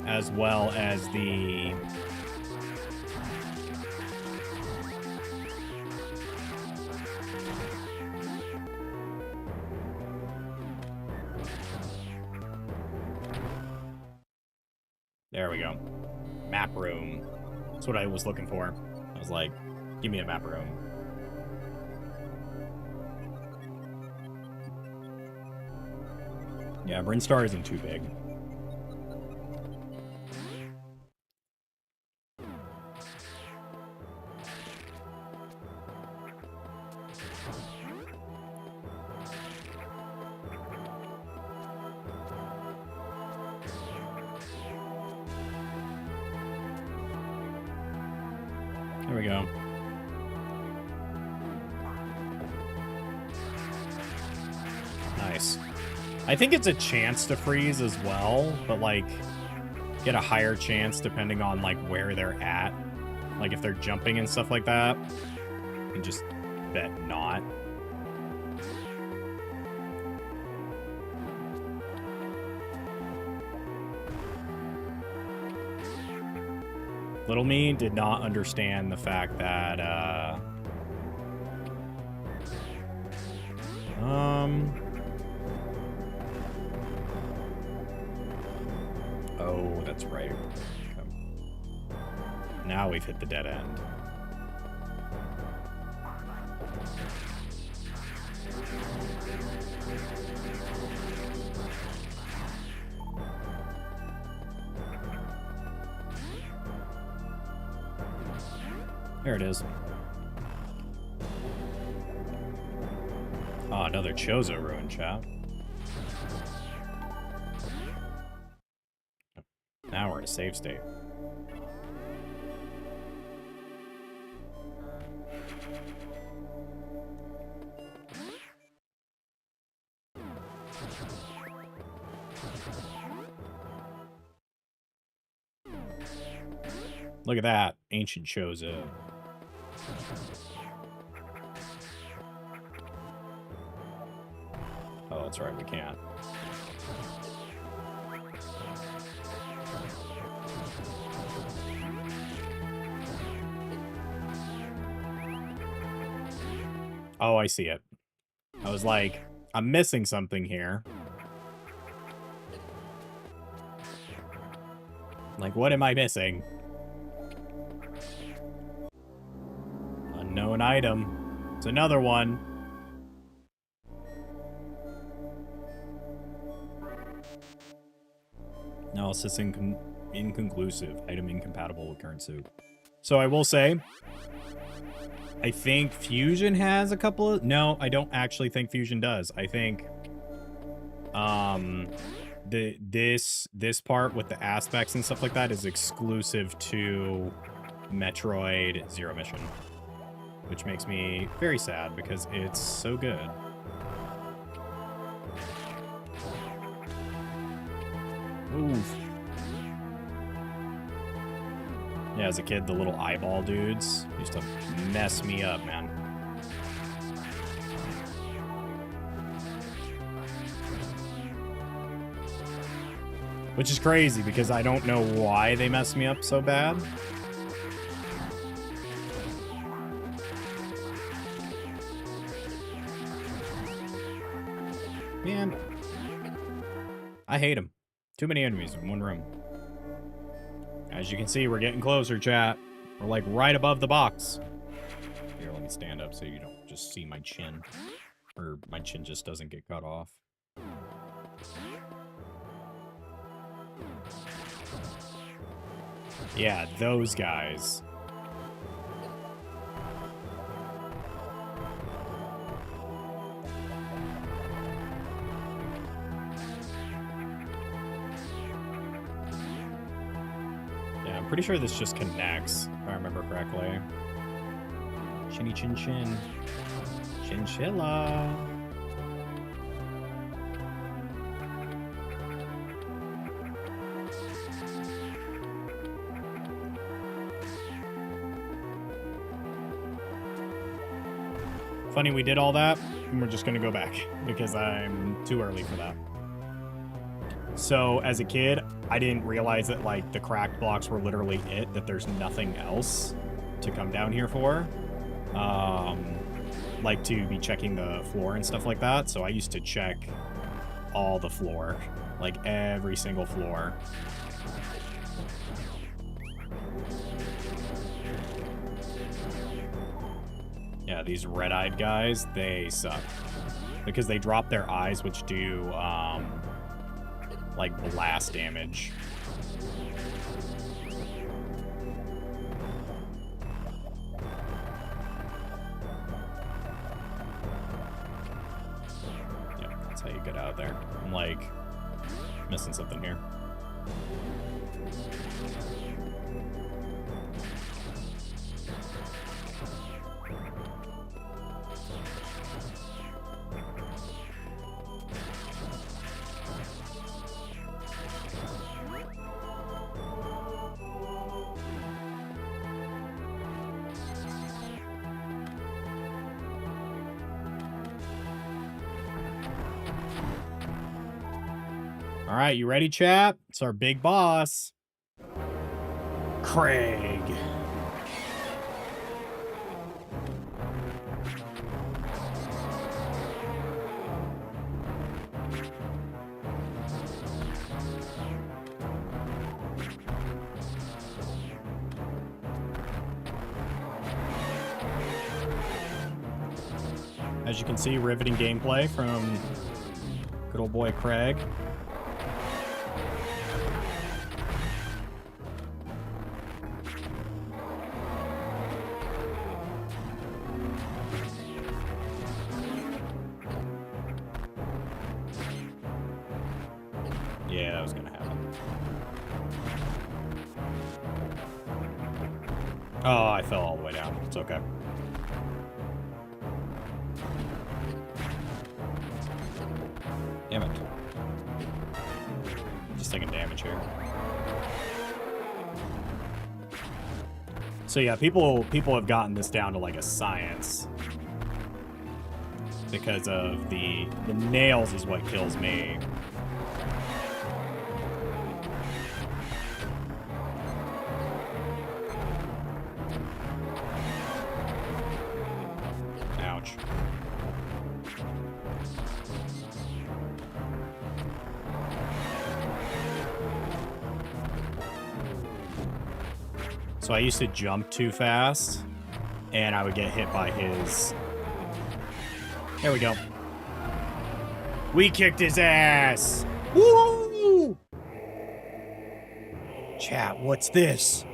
As well as the... There we go. Map room. That's what I was looking for. I was like, give me a map room. Yeah, Brinstar isn't too big. There we go. Nice. I think it's a chance to freeze as well, but, like, get a higher chance depending on, like, where they're at. Like, if they're jumping and stuff like that, you can just bet not. Little me did not understand the fact that, oh, that's right. Now we've hit the dead end. There it is. Oh, another Chozo ruin, chat. Now we're in a save state. Look at that, ancient Chozo. Oh, that's right, we can't. Oh, I see it. I was like, I'm missing something here. Like, what am I missing? Unknown item. It's another one. Analysis inconclusive. Item incompatible with current suit. So I will say, I think Fusion has a couple of... No, I don't actually think Fusion does. I think this part with the aspects and stuff like that is exclusive to Metroid Zero Mission, which makes me very sad because it's so good. Oof. Yeah, as a kid, the little eyeball dudes used to mess me up, man. Which is crazy because I don't know why they messed me up so bad. Man, I hate them. Too many enemies in one room. As you can see, we're getting closer, chat. We're like right above the box. and stand up so you don't just see my chin. Or my chin just doesn't get cut off. Yeah, those guys. Yeah, I'm pretty sure this just connects, if I remember correctly. Chinny chin chin. Chinchilla. Funny we did all that, and we're just gonna go back because I'm too early for that. So as a kid, I didn't realize that like the cracked blocks were literally it, that there's nothing else to come down here for. Like to be checking the floor and stuff like that. So I used to check all the floor, like every single floor. Yeah, these red-eyed guys, they suck. Because they drop their eyes, which do, like, blast damage. Yep, that's how you get out of there. I'm, like, missing something here. All right, you ready, chap? It's our big boss, Craig. As you can see, riveting gameplay from good old boy Craig. Yeah, that was gonna happen. Oh, I fell all the way down. It's okay. Damn it. Just taking damage here. So yeah, people have gotten this down to like a science. Because of the nails is what kills me. Ouch. So I used to jump too fast, and I would get hit by his... There we go. We kicked his ass! Woo! Chat, what's this?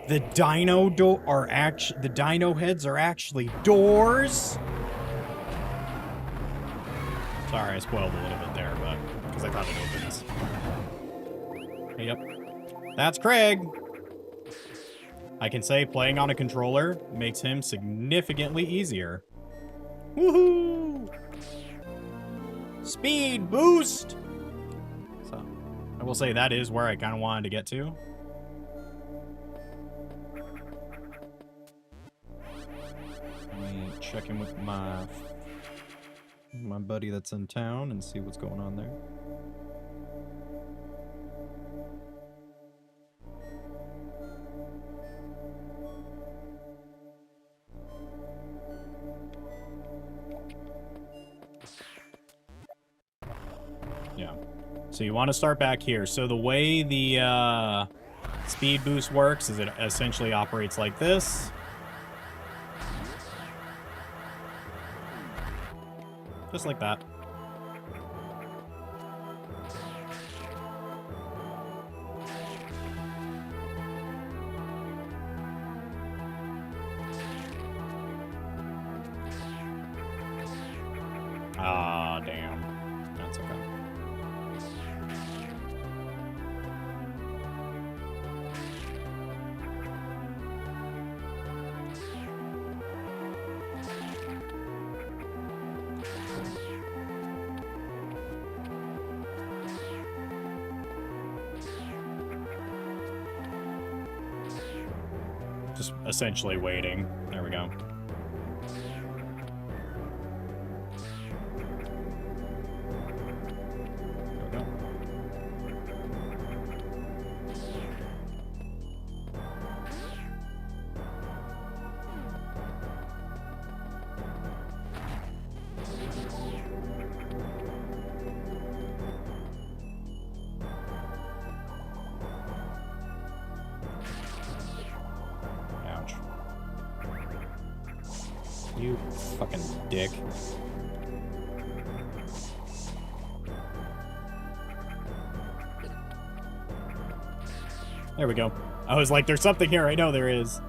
The dino the dino heads are actually doors? Sorry, I spoiled a little bit there, but because I thought it opens. Yep. That's Craig. I can say playing on a controller makes him significantly easier. Woohoo! Speed boost! So, I will say that is where I kind of wanted to get to. Let me check in with my buddy that's in town and see what's going on there. Yeah. So you want to start back here. So the way the speed boost works is it essentially operates like this. Just like that. Ah, damn. That's okay. Just essentially waiting. There we go. You fucking dick. There we go. I was like, there's something here. I know there is.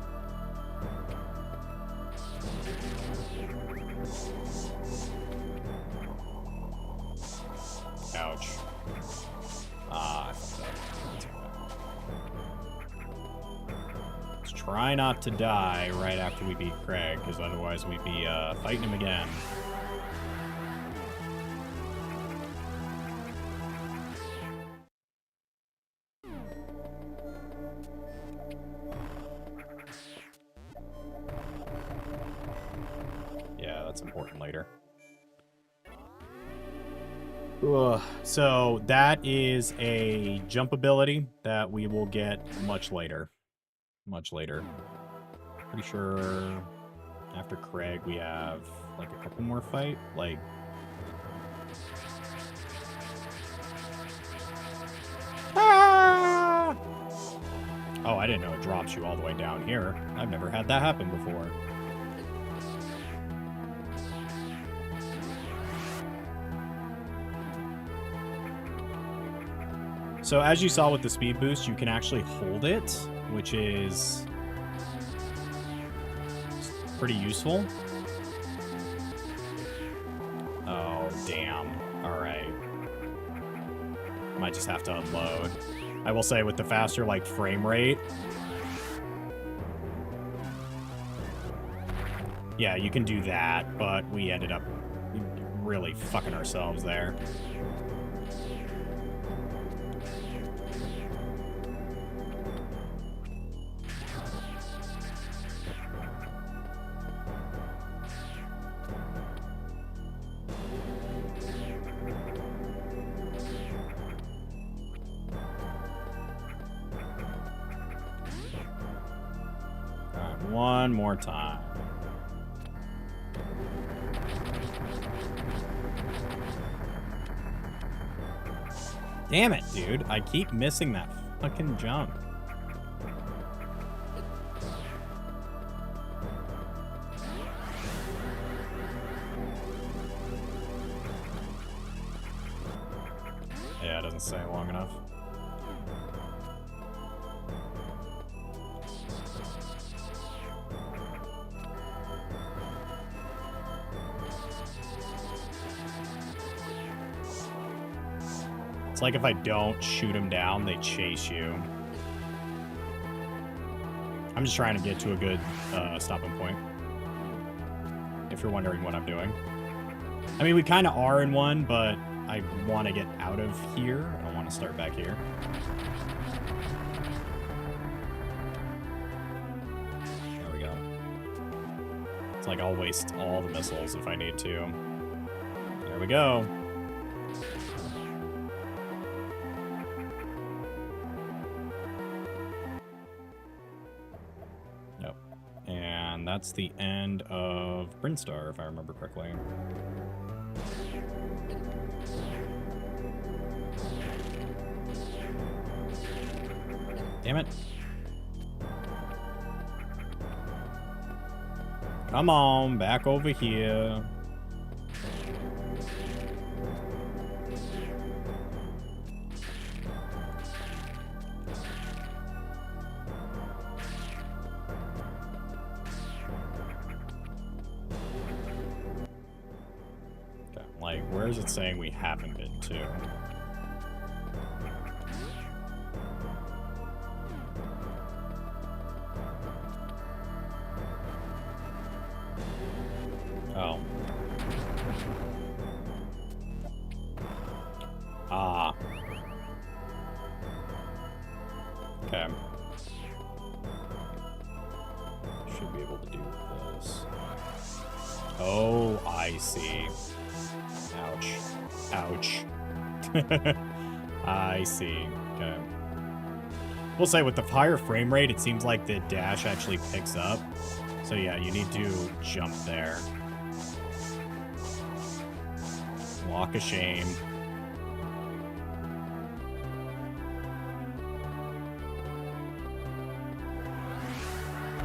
Ouch. Ah, I fucked up. Let's try not to die right after we beat Craig, because otherwise we'd be fighting him again. Yeah, that's important later. Ugh. So that is a jump ability that we will get much later. Much later. Pretty sure after Craig we have like a couple more fight. Like ah! Oh, I didn't know it drops you all the way down here. I've never had that happen before. So as you saw with the speed boost, you can actually hold it, which is pretty useful. Oh, damn. All right. Might just have to unload. I will say with the faster, like, frame rate. Yeah, you can do that, but we ended up really fucking ourselves there. One more time. Damn it, dude. I keep missing that fucking jump. Yeah, it doesn't stay long enough. It's like if I don't shoot them down, they chase you. I'm just trying to get to a good stopping point. If you're wondering what I'm doing. I mean, we kind of are in one, but I want to get out of here. I don't want to start back here. There we go. It's like I'll waste all the missiles if I need to. There we go. That's the end of Brinstar, if I remember correctly. Damn it. Come on, back over here. Like, where is it saying we haven't been to? Oh. Ah. Okay. Should be able to do this. Oh, I see. Ouch. Ouch. I see. Okay. We'll say with the higher frame rate, it seems like the dash actually picks up. So yeah, you need to jump there. Walk of shame.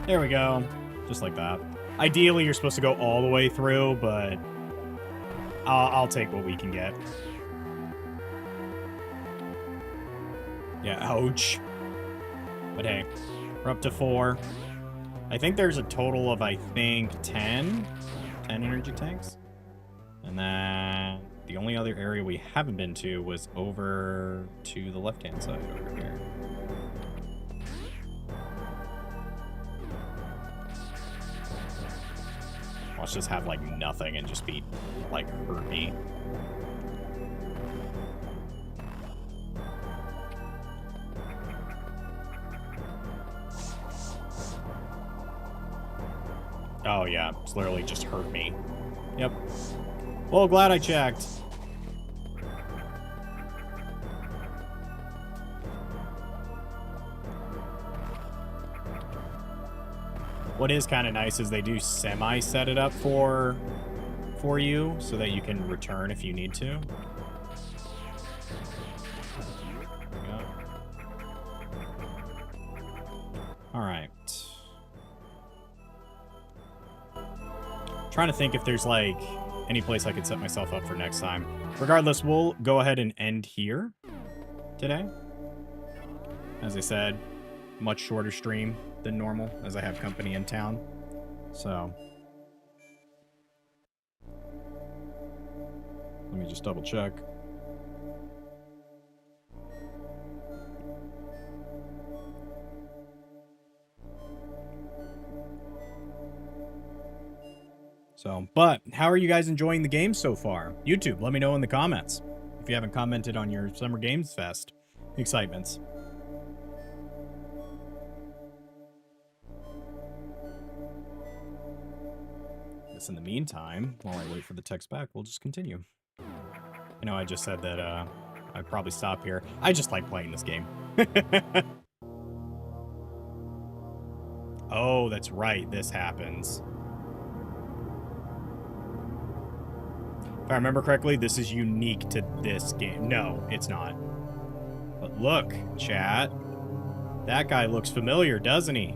There we go. Just like that. Ideally, you're supposed to go all the way through, but I'll take what we can get. Yeah, ouch. But hey, we're up to 4. I think there's a total of, 10 energy tanks. And then the only other area we haven't been to was over to the left-hand side over here. Let's just have, like, nothing and just be, like, hurt me. Oh, yeah. It's literally just hurt me. Yep. Well, glad I checked. What is kind of nice is they do semi-set it up for you so that you can return if you need to. Yeah. All right. Trying to think if there's, like, any place I could set myself up for next time. Regardless, we'll go ahead and end here today. As I said, much shorter stream than normal, as I have company in town. So, let me just double check. So, but how are you guys enjoying the game so far? YouTube, let me know in the comments if you haven't commented on your Summer Games Fest excitements. In the meantime, while I wait for the text back, we'll just continue. I know I just said that I'd probably stop here. I just like playing this game. Oh, that's right. This happens. If I remember correctly, this is unique to this game. No, it's not. But look, chat. That guy looks familiar, doesn't he?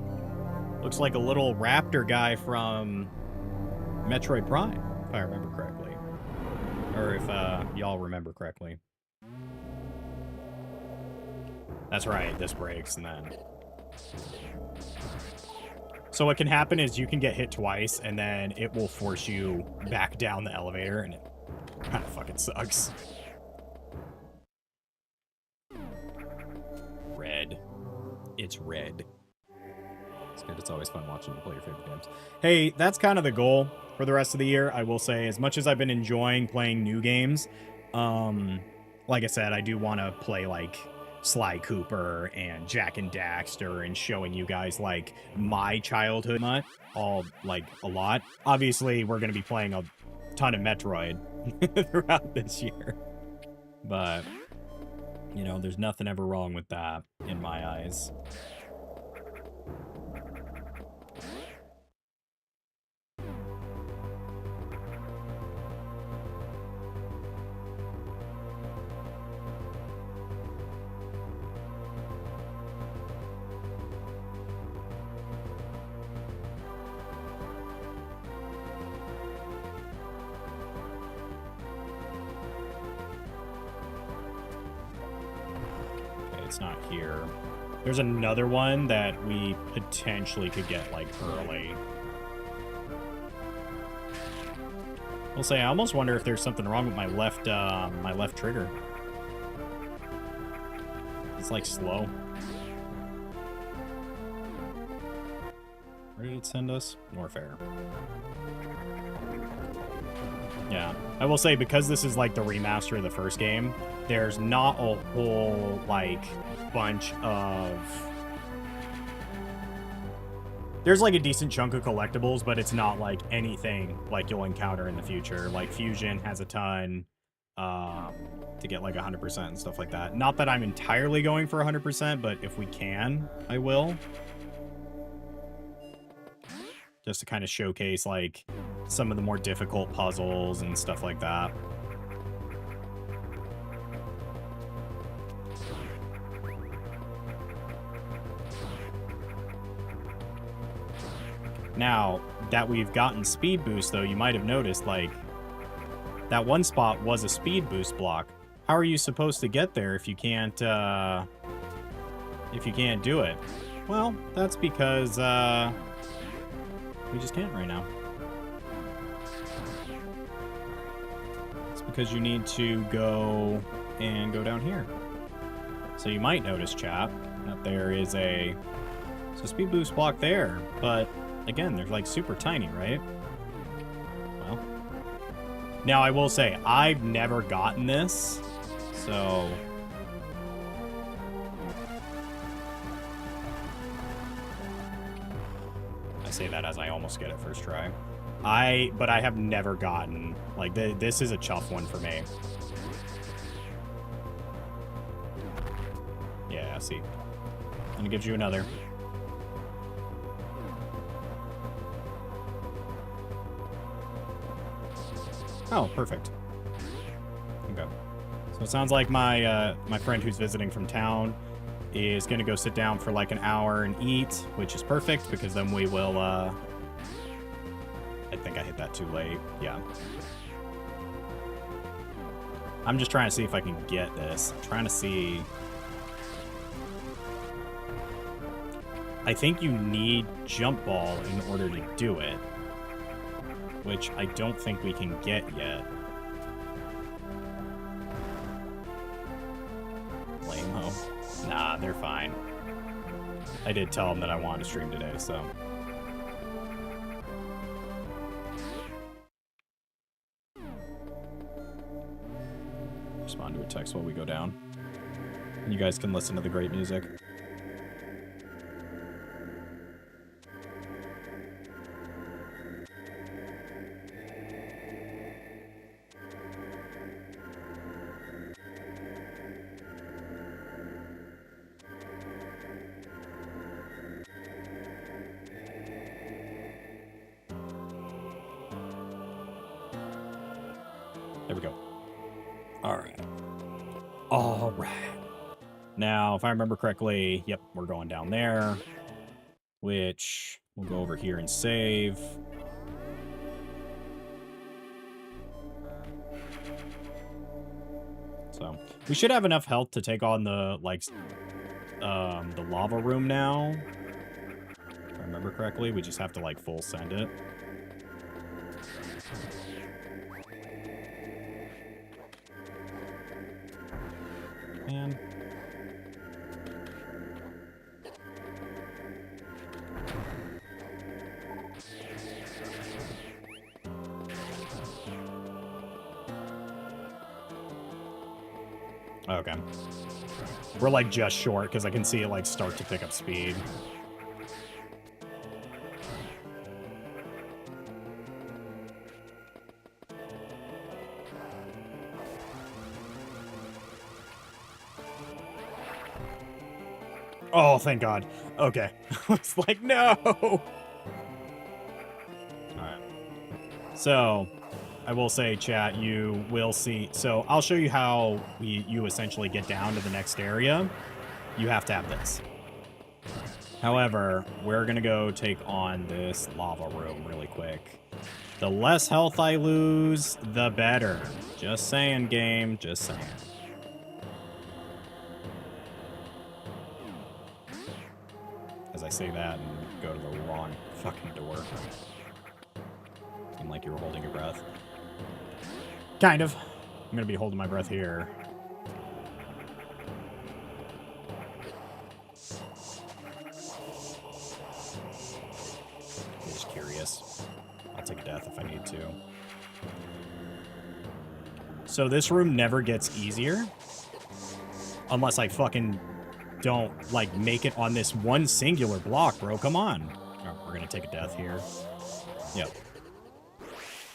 Looks like a little raptor guy from Metroid Prime, if I remember correctly. Or if y'all remember correctly. That's right, this breaks, and then... So what can happen is you can get hit twice, and then it will force you back down the elevator, and it kind of fucking sucks. Red. It's red. It's good. It's always fun watching you play your favorite games. Hey, that's kind of the goal for the rest of the year. I will say, as much as I've been enjoying playing new games, like I said, I do want to play like Sly Cooper and Jak and Daxter and showing you guys like my childhood a lot. Obviously, we're going to be playing a ton of Metroid throughout this year. But, you know, there's nothing ever wrong with that in my eyes. It's not here. There's another one that we potentially could get, like, early. I'll say I almost wonder if there's something wrong with my left trigger. It's like slow. Where did it send us? Norfair. Yeah, I will say because this is like the remaster of the first game, there's not a whole like bunch of... There's like a decent chunk of collectibles, but it's not like anything like you'll encounter in the future. Like Fusion has a ton to get like 100% and stuff like that. Not that I'm entirely going for 100%, but if we can, I will. Just to kind of showcase like some of the more difficult puzzles and stuff like that. Now that we've gotten speed boost, though, you might have noticed like that one spot was a speed boost block. How are you supposed to get there if you can't do it? Well, that's because we just can't right now. It's because you need to go down here. So you might notice, chat, that there is a speed boost block there, but again, they're like super tiny, right? Well, now I will say I've never gotten this, so I say that as I almost get it first try. But I have never gotten, like, this is a chuff one for me. Yeah, see. And it gives you another. Oh, perfect. Okay. So it sounds like my my friend who's visiting from town is going to go sit down for like an hour and eat, which is perfect because then we will, I think I hit that too late. Yeah. I'm just trying to see if I can get this. I'm trying to see. I think you need jump ball in order to do it, which I don't think we can get yet. Lame-ho. Nah, they're fine. I did tell them that I wanted to stream today, so. Respond to a text while we go down. And you guys can listen to the great music. There we go. All right. All right. Now, if I remember correctly, yep, we're going down there, which we'll go over here and save. So we should have enough health to take on the, like, the lava room now. If I remember correctly, we just have to, like, full send it. Man. Okay. We're like just short because I can see it like start to pick up speed. Oh, thank God. Okay. It's like, no! Alright. So, I will say, chat, you will see... So, I'll show you how you essentially get down to the next area. You have to have this. However, we're gonna go take on this lava room really quick. The less health I lose, the better. Just saying, game. Just saying. As I say that and go to the wrong fucking door. Seemed like you were holding your breath. Kind of. I'm gonna be holding my breath here. I'm just curious. I'll take a death if I need to. So this room never gets easier. Unless I fucking don't, like, make it on this one singular block, bro. Come on. Oh, we're gonna take a death here. Yep.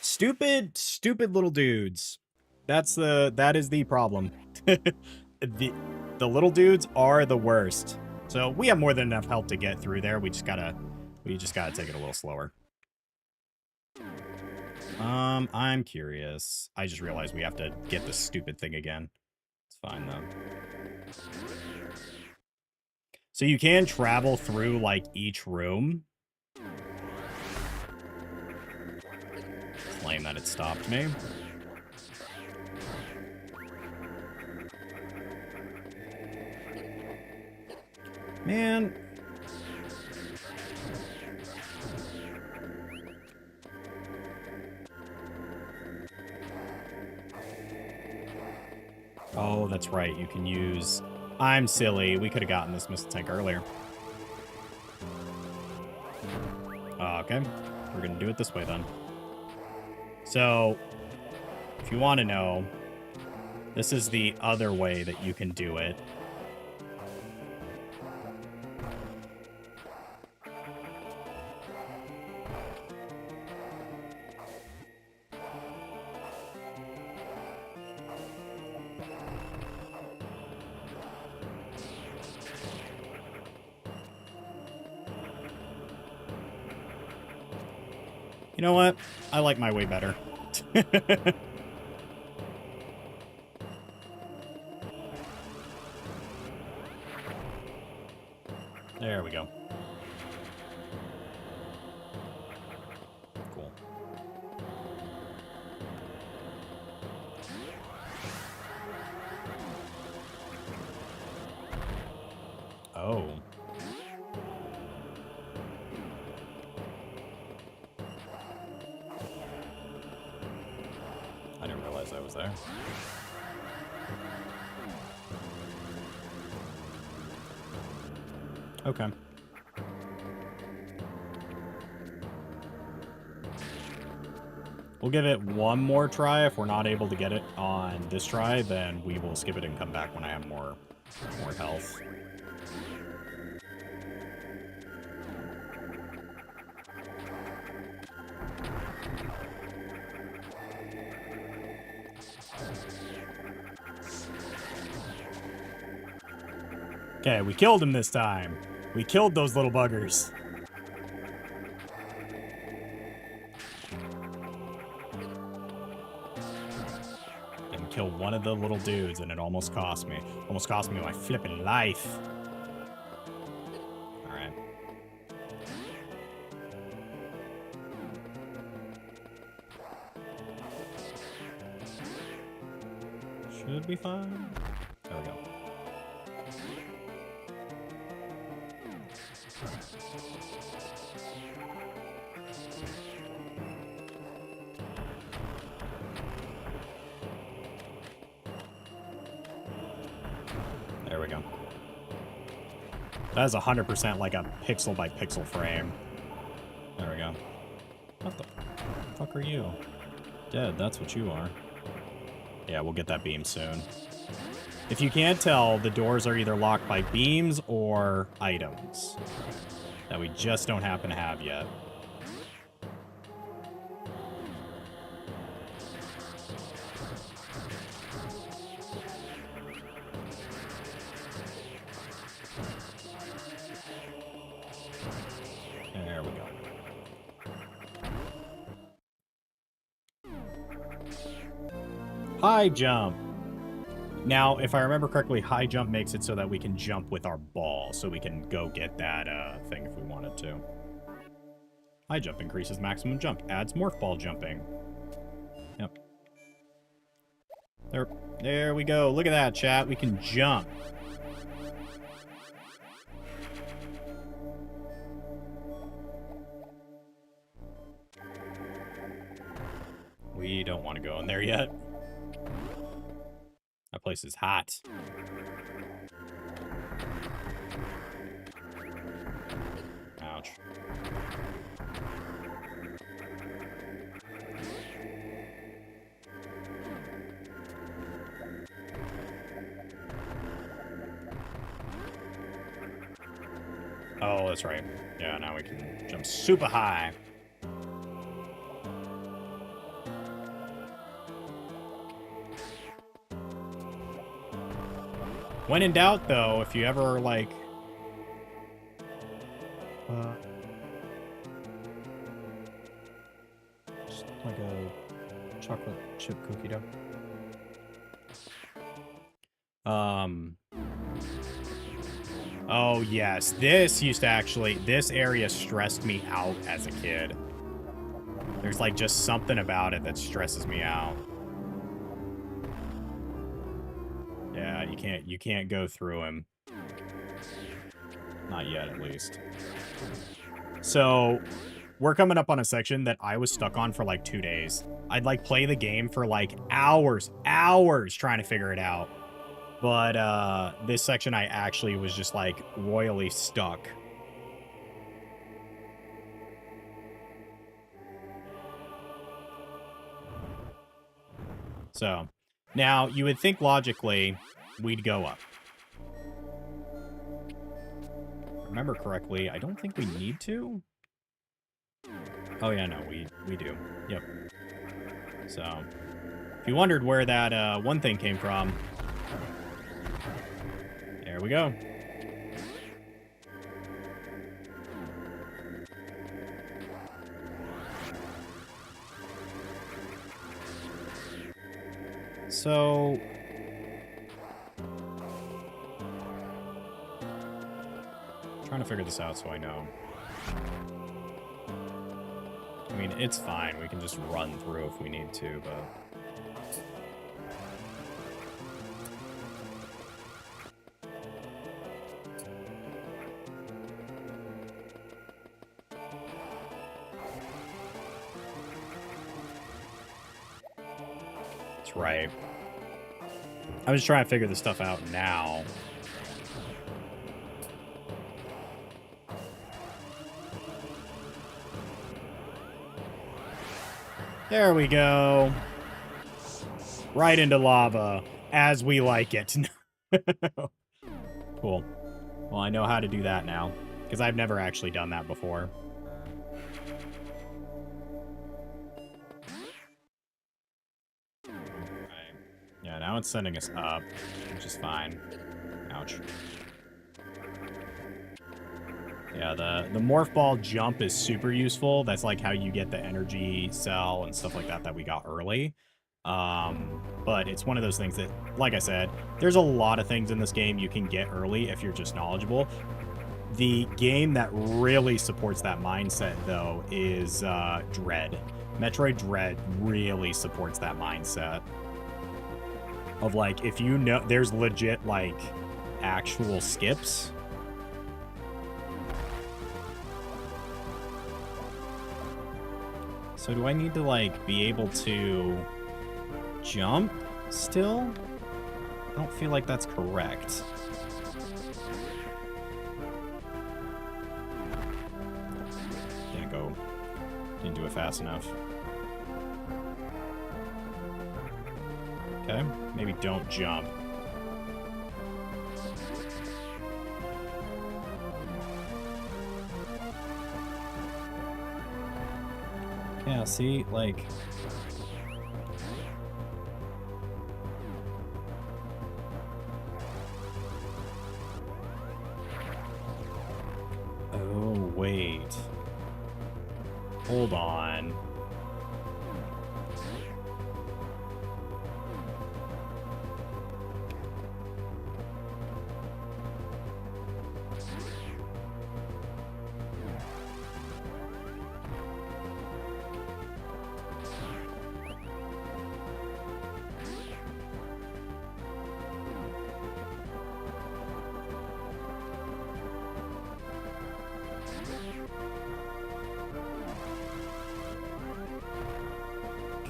Stupid little dudes. That is the problem. the little dudes are the worst. So we have more than enough help to get through there. We just gotta take it a little slower. I'm curious. I just realized we have to get the stupid thing again. It's fine though. So you can travel through like each room. Lame that it stopped me. Man. Oh, that's right. You can use... I'm silly. We could have gotten this missile tank earlier. Okay. We're going to do it this way then. So, if you want to know, this is the other way that you can do it. You know what? I like my way better. There we go. Cool. Oh. I didn't realize I was there. Okay. We'll give it one more try. If we're not able to get it on this try, then we will skip it and come back when I have more health. Okay, we killed him this time. We killed those little buggers. Didn't kill one of the little dudes, and it almost cost me. Almost cost me my flipping life. Alright. Should be fine. There we go. There we go. That is 100% like a pixel by pixel frame. There we go. What the fuck are you? Dead, that's what you are. Yeah, we'll get that beam soon. If you can't tell, the doors are either locked by beams or items that we just don't happen to have yet. There we go. High jump. Now, if I remember correctly, high jump makes it so that we can jump with our ball, so we can go get that thing if we wanted to. High jump increases maximum jump, adds morph ball jumping. Yep. There we go. Look at that, chat. We can jump. We don't want to go in there yet. That place is hot. Ouch. Oh, that's right. Yeah, now we can jump super high. When in doubt, though, if you ever, like... just like a chocolate chip cookie dough. Oh, yes. This area stressed me out as a kid. There's, like, just something about it that stresses me out. Yeah, you can't go through him. Not yet, at least. So, we're coming up on a section that I was stuck on for, like, 2 days. I'd, like, play the game for, like, hours trying to figure it out. But, this section I actually was just, like, royally stuck. So, now, you would think logically, we'd go up. Remember correctly, I don't think we need to. Oh, yeah, no, we do. Yep. So, if you wondered where that, one thing came from, there we go. So... trying to figure this out so I know. I mean, it's fine. We can just run through if we need to, but... That's right. I'm just trying to figure this stuff out now. There we go. Right into lava, as we like it. Cool. Well, I know how to do that now, because I've never actually done that before. Right. Yeah, now it's sending us up, which is fine. Ouch. Yeah, the morph ball jump is super useful. That's like how you get the energy cell and stuff like that that we got early. But it's one of those things that, like I said, there's a lot of things in this game you can get early if you're just knowledgeable. The game that really supports that mindset, though, is Dread. Metroid Dread really supports that mindset. Of, like, if you know, there's legit, like, actual skips. So do I need to, like, be able to jump still? I don't feel like that's correct. Didn't do it fast enough. Okay, maybe don't jump. Yeah, see, like... Oh, wait. Hold on.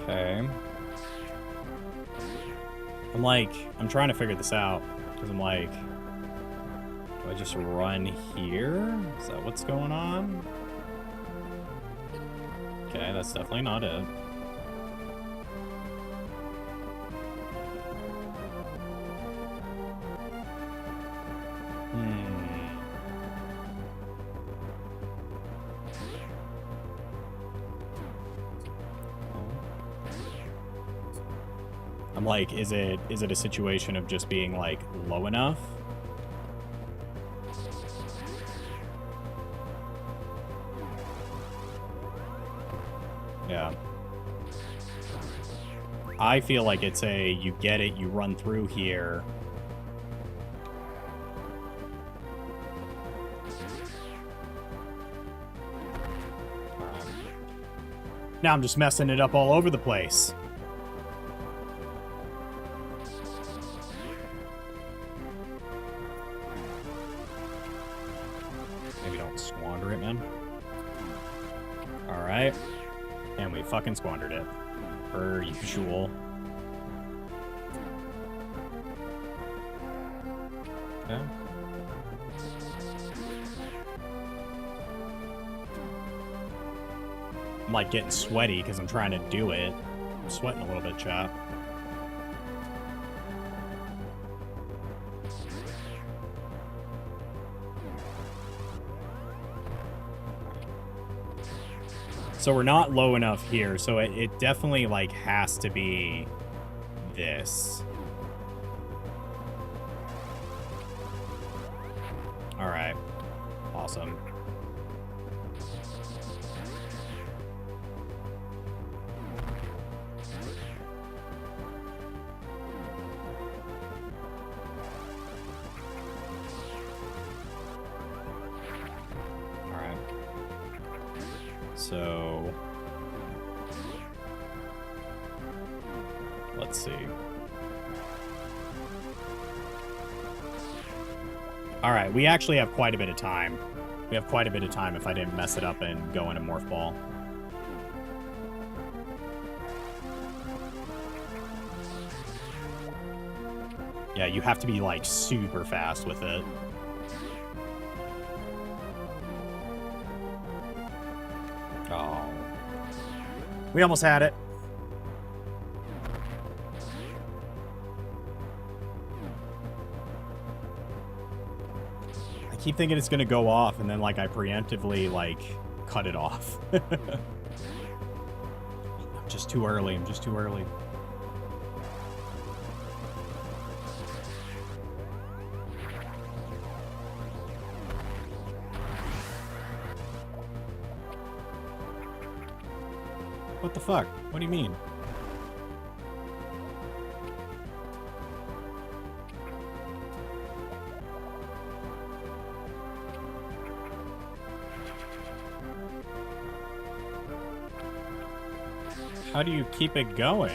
Okay. I'm trying to figure this out. Because I'm like, do I just run here? Is that what's going on? Okay, that's definitely not it. I'm like, is it a situation of just being like low enough? Yeah. I feel like it's you get it, you run through here. Now I'm just messing it up all over the place. Maybe don't squander it, man. Alright. And we fucking squandered it. Per usual. Okay. I'm like getting sweaty because I'm trying to do it. I'm sweating a little bit, chat. So we're not low enough here, so it definitely, like, has to be this. Alright. Awesome. So let's see. All right, we actually have quite a bit of time. We have quite a bit of time if I didn't mess it up and go into Morph Ball. Yeah, you have to be like super fast with it. Oh. We almost had it. I keep thinking it's gonna go off, and then, like, I preemptively, like, cut it off. I'm just too early. I'm just too early. What the fuck? What do you mean? How do you keep it going?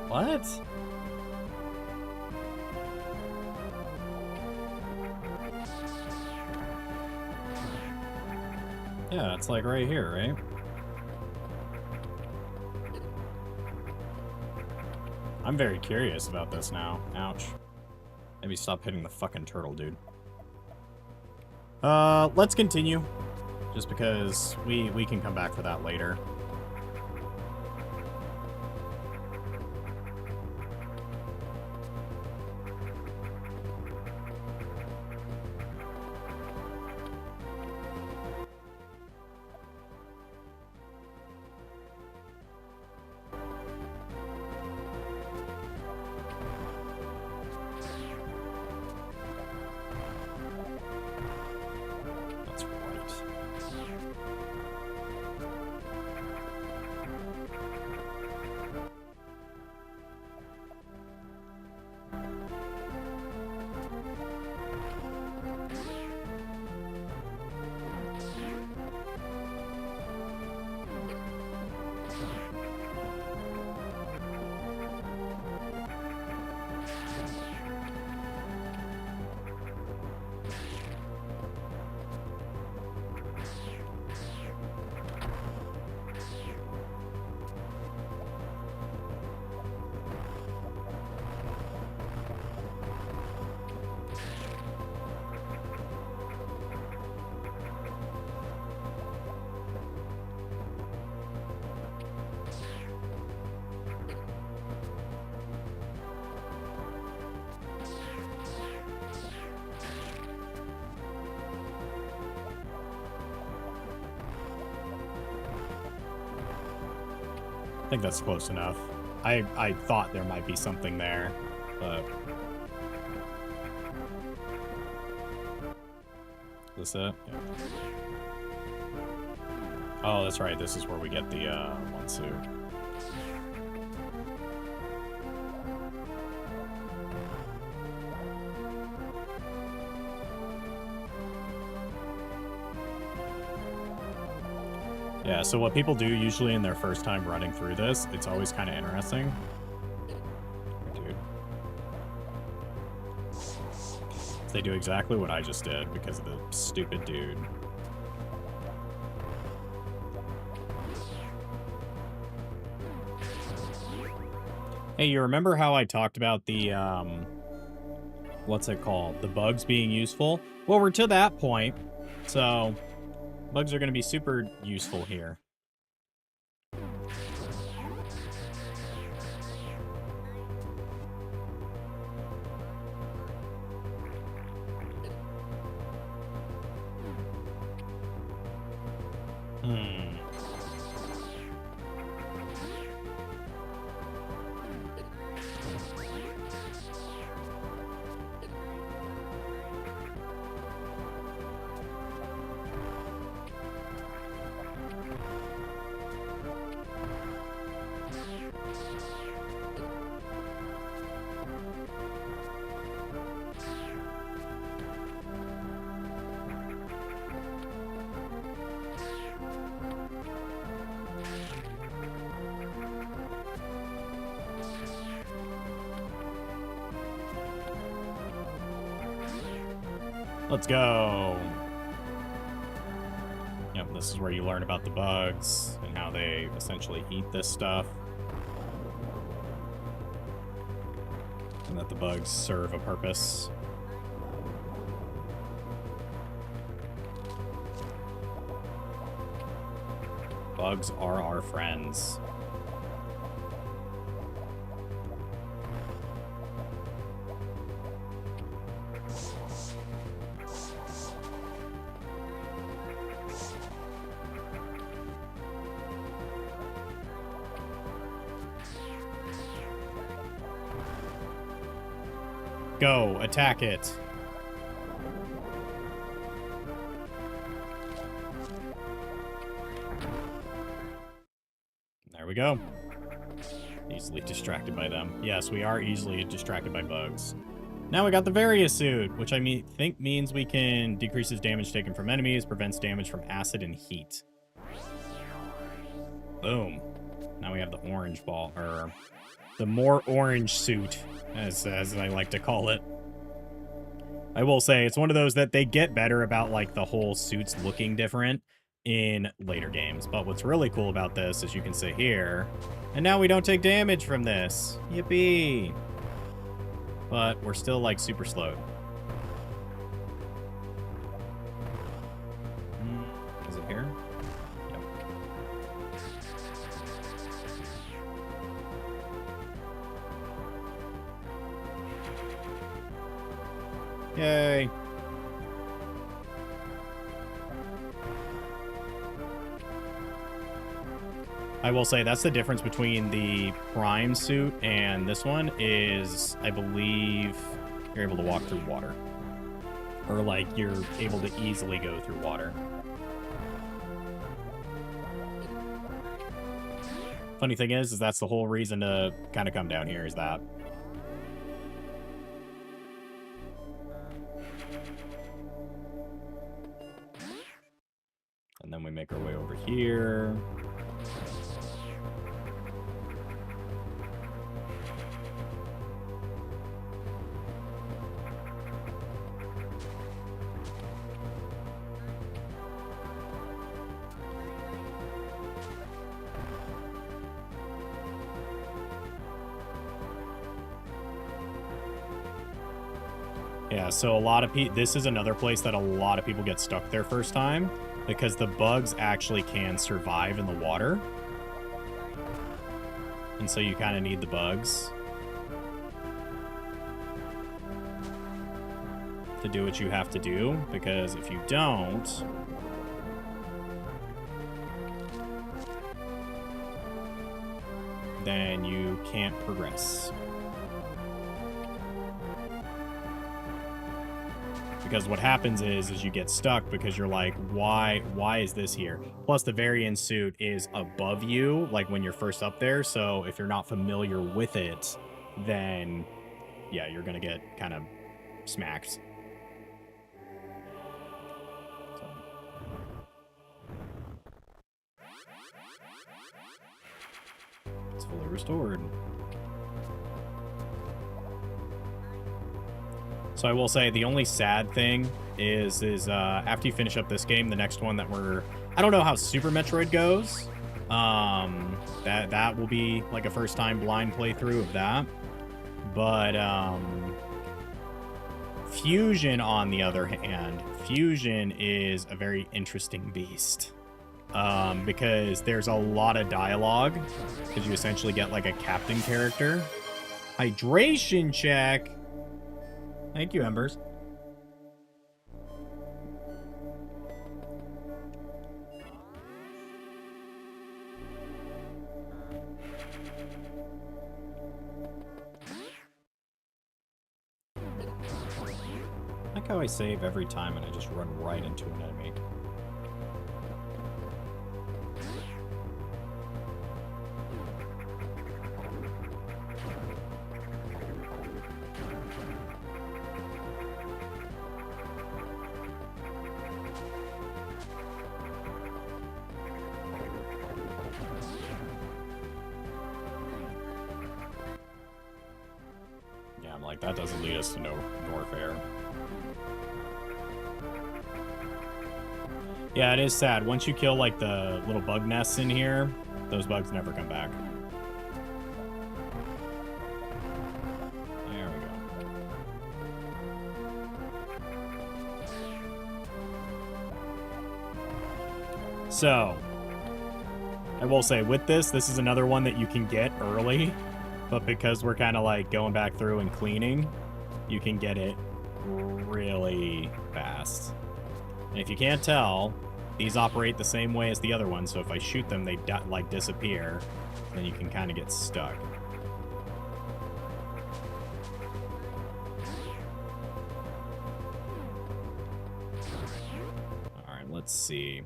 What? Yeah, it's like right here, right? I'm very curious about this now. Ouch. Maybe stop hitting the fucking turtle, dude. Let's continue. Just because we can come back for that later. I think that's close enough. I thought there might be something there, but... Is this it? Yeah. Oh, that's right. This is where we get the one suit. Yeah, so what people do usually in their first time running through this, it's always kind of interesting. Dude. They do exactly what I just did because of the stupid dude. Hey, you remember how I talked about the, what's it called? The bugs being useful? Well, we're to that point, so... Bugs are going to be super useful here. Let's go. Yep, this is where you learn about the bugs and how they essentially eat this stuff. And that the bugs serve a purpose. Bugs are our friends. Go, attack it. There we go. Easily distracted by them. Yes, we are easily distracted by bugs. Now we got the Various suit, which I think means we can decreases damage taken from enemies, prevents damage from acid and heat. Boom. Now we have the orange ball, or the more orange suit, as I like to call it. I will say, it's one of those that they get better about, like, the whole suits looking different in later games. But what's really cool about this is you can sit here, and now we don't take damage from this. Yippee! But we're still, like, super slowed. Is it here? Yep. Yay! I will say that's the difference between the Prime suit and this one is, I believe, you're able to walk through water. Or, like, you're able to easily go through water. Funny thing is that's the whole reason to kind of come down here is that. And then we make our way over here. Yeah, so a lot of people, this is another place that a lot of people get stuck their first time because the bugs actually can survive in the water. And so you kind of need the bugs to do what you have to do, because if you don't, then you can't progress. Because what happens is you get stuck because you're like, why is this here? Plus the variant suit is above you, like when you're first up there. So if you're not familiar with it, then yeah, you're gonna get kind of smacked. So. It's fully restored. So I will say the only sad thing is after you finish up this game, the next one that I don't know how Super Metroid goes. That will be like a first time blind playthrough of that. But Fusion, on the other hand, Fusion is a very interesting beast. Because there's a lot of dialogue, because you essentially get like a captain character. Hydration check. Thank you, Embers. I like how I save every time and I just run right into an enemy. Like, that doesn't lead us to no Norfair. Yeah, it is sad. Once you kill, like, the little bug nests in here, those bugs never come back. There we go. So, I will say, with this is another one that you can get early. But because we're kind of like going back through and cleaning, you can get it really fast. And if you can't tell, these operate the same way as the other ones. So if I shoot them, they like disappear. Then you can kind of get stuck. All right, let's see.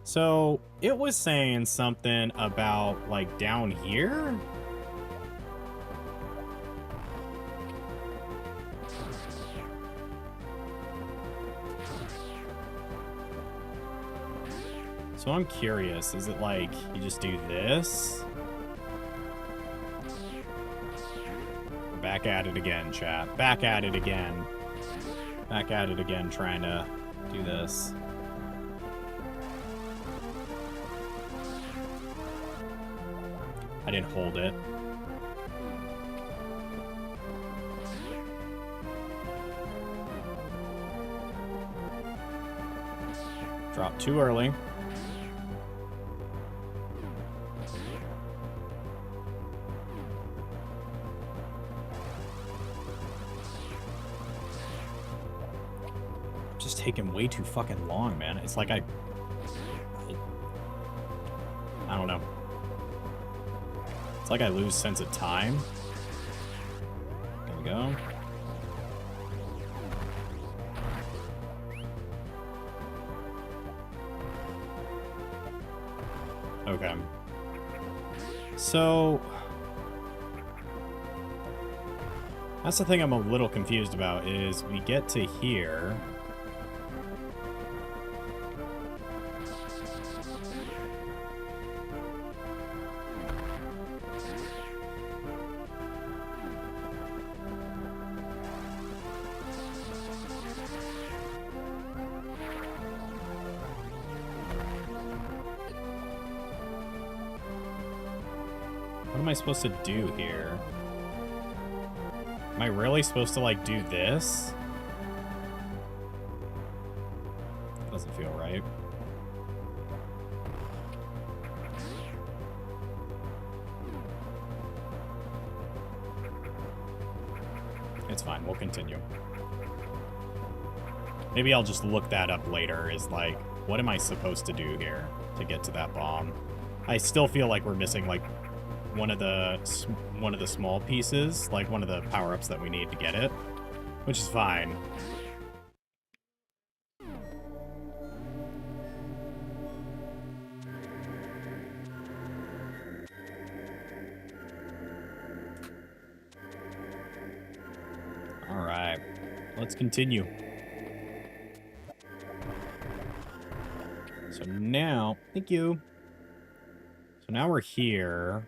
So it was saying something about like down here. So I'm curious, is it like you just do this? We're back at it again, chat. Back at it again. Back at it again, trying to do this. I didn't hold it. Dropped too early. Just taking way too fucking long, man. It's like I don't know. It's like I lose sense of time. There we go. Okay. So that's the thing I'm a little confused about is we get to here. What am I supposed to do here? Am I really supposed to, like, do this? Doesn't feel right. It's fine, we'll continue. Maybe I'll just look that up later, is like, what am I supposed to do here to get to that bomb? I still feel like we're missing, like, one of the small pieces, like one of the power-ups that we need to get it, which is fine. All right, let's continue. So now, thank you. So now we're here,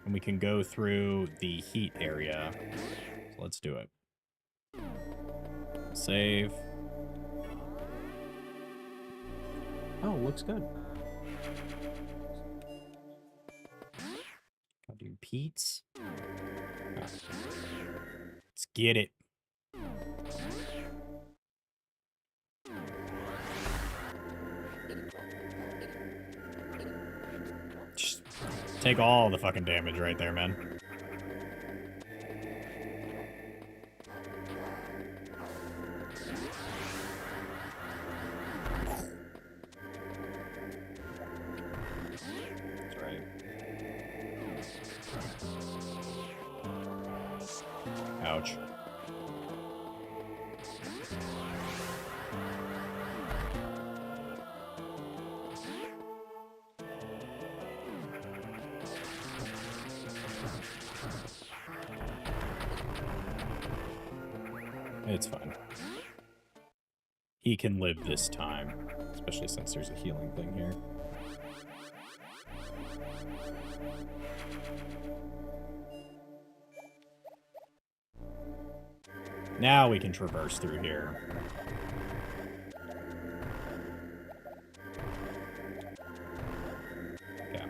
and we can go through the heat area. So let's do it. Save. Oh, looks good. I'll do Pete's. Oh. Let's get it. Just take all the fucking damage right there, man. That's right. Ouch. It's fine. He can live this time, especially since there's a healing thing here. Now we can traverse through here. Okay.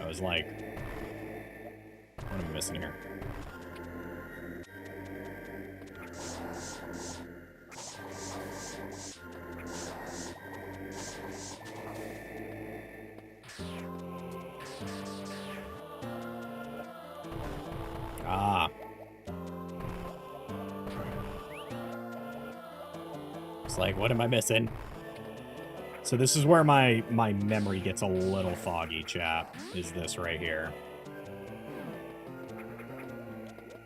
I was like, what am I missing here? Ah. It's like, what am I missing? So this is where my memory gets a little foggy, chat, is this right here.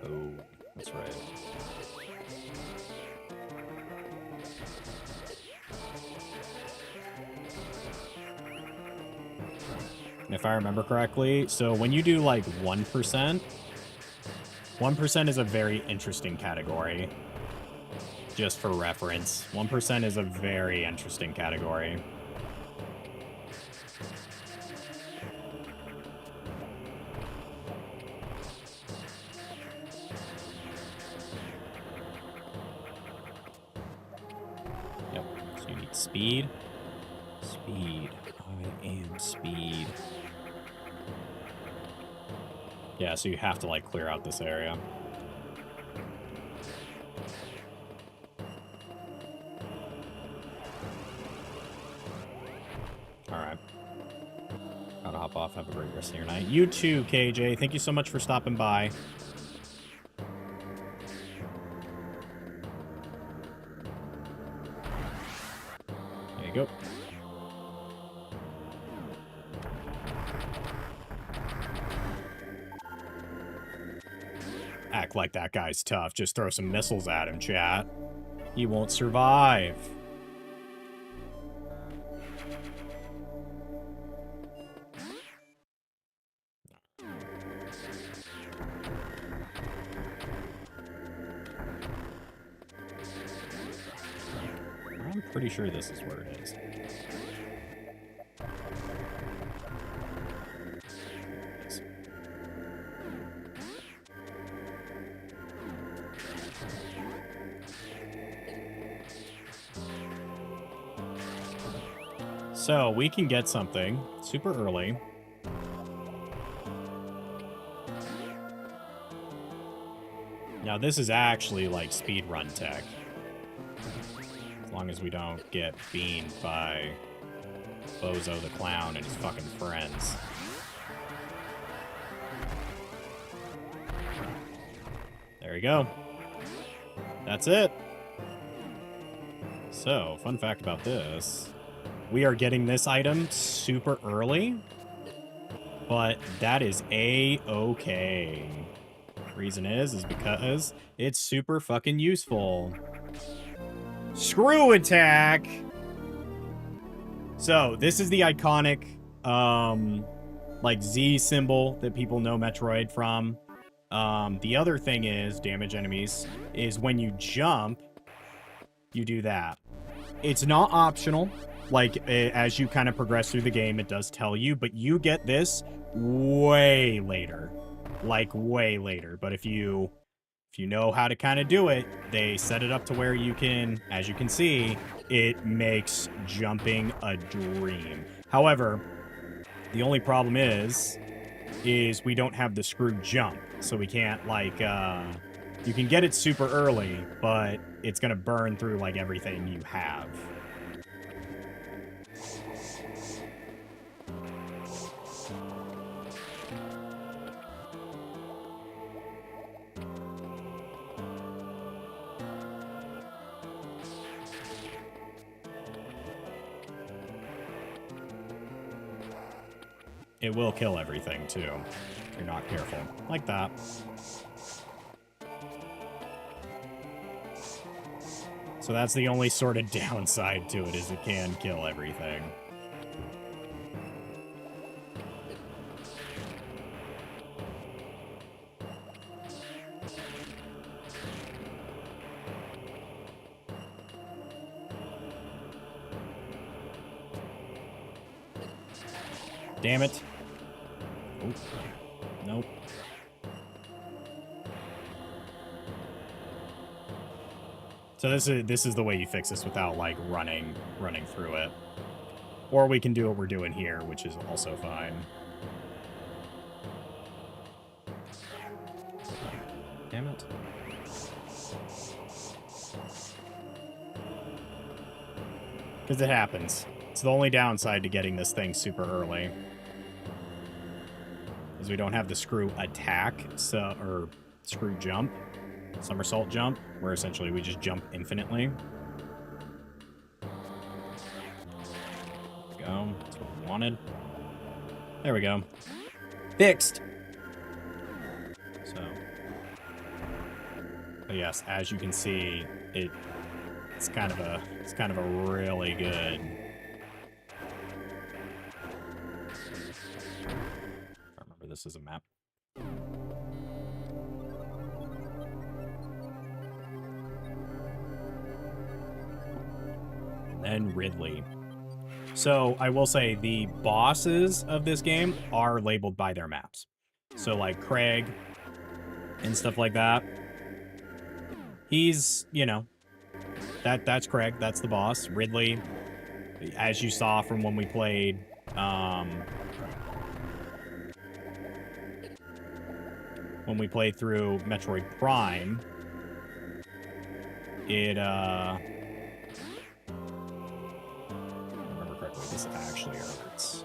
Oh, that's right. If I remember correctly, so when you do like 1%, 1% is a very interesting category. Just for reference, 1% is a very interesting category. Yep, so you need speed. Speed. I am speed. Yeah, so you have to, like, clear out this area. Alright. Gotta hop off. Have a great rest of your night. You too, KJ. Thank you so much for stopping by. There you go. Act like that guy's tough. Just throw some missiles at him, chat. He won't survive. I'm pretty sure this is where it is. So, we can get something super early. Now, this is actually like speedrun tech. As long as we don't get beamed by Bozo the Clown and his fucking friends. There we go. That's it. So, fun fact about this. We are getting this item super early. But that is A-okay. Reason is because it's super fucking useful. Screw attack! So, this is the iconic, like, Z symbol that people know Metroid from. The other thing is, damage enemies, is when you jump, you do that. It's not optional. Like, as you kind of progress through the game, it does tell you, but you get this way later. Like, way later. But if you know how to kind of do it, they set it up to where you can, as you can see, it makes jumping a dream. However, the only problem is we don't have the screwed jump. So we can't, like, you can get it super early, but it's going to burn through, like, everything you have. It will kill everything, too, if you're not careful. Like that. So that's the only sort of downside to it, is it can kill everything. Damn it. Oh. Nope. So this is the way you fix this without, like, running through it. Or we can do what we're doing here, which is also fine. Damn it. Because it happens. It's the only downside to getting this thing super early. Is we don't have the screw attack, or screw jump, somersault jump, where essentially we just jump infinitely. Go. That's what we wanted. There we go. Fixed. So. But yes, as you can see, it's kind of a really good. I remember this is a map. And Ridley. So I will say the bosses of this game are labeled by their maps. So like Craig and stuff like that. He's, you know, that's Craig. That's the boss. Ridley, as you saw from when we played, through Metroid Prime, it, this actually hurts.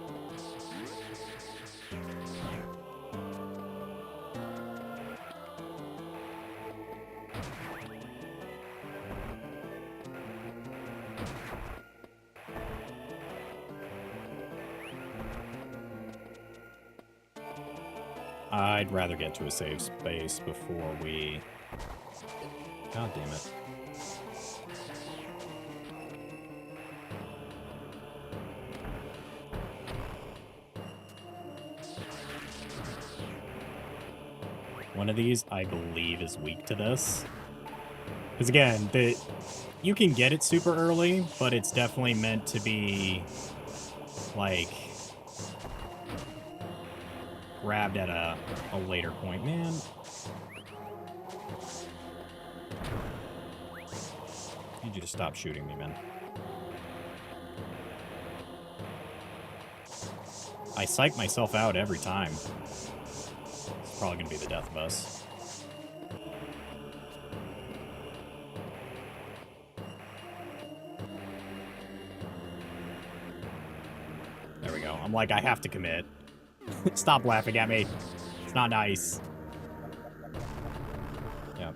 I'd rather get to a safe space before we... God damn it. One of these, I believe, is weak to this. Because again, you can get it super early, but it's definitely meant to be, like, grabbed at a later point. Man. I need you to stop shooting me, man. I psych myself out every time. It's probably going to be the death of us. There we go. I'm like, I have to commit. Stop laughing at me. It's not nice. Yep.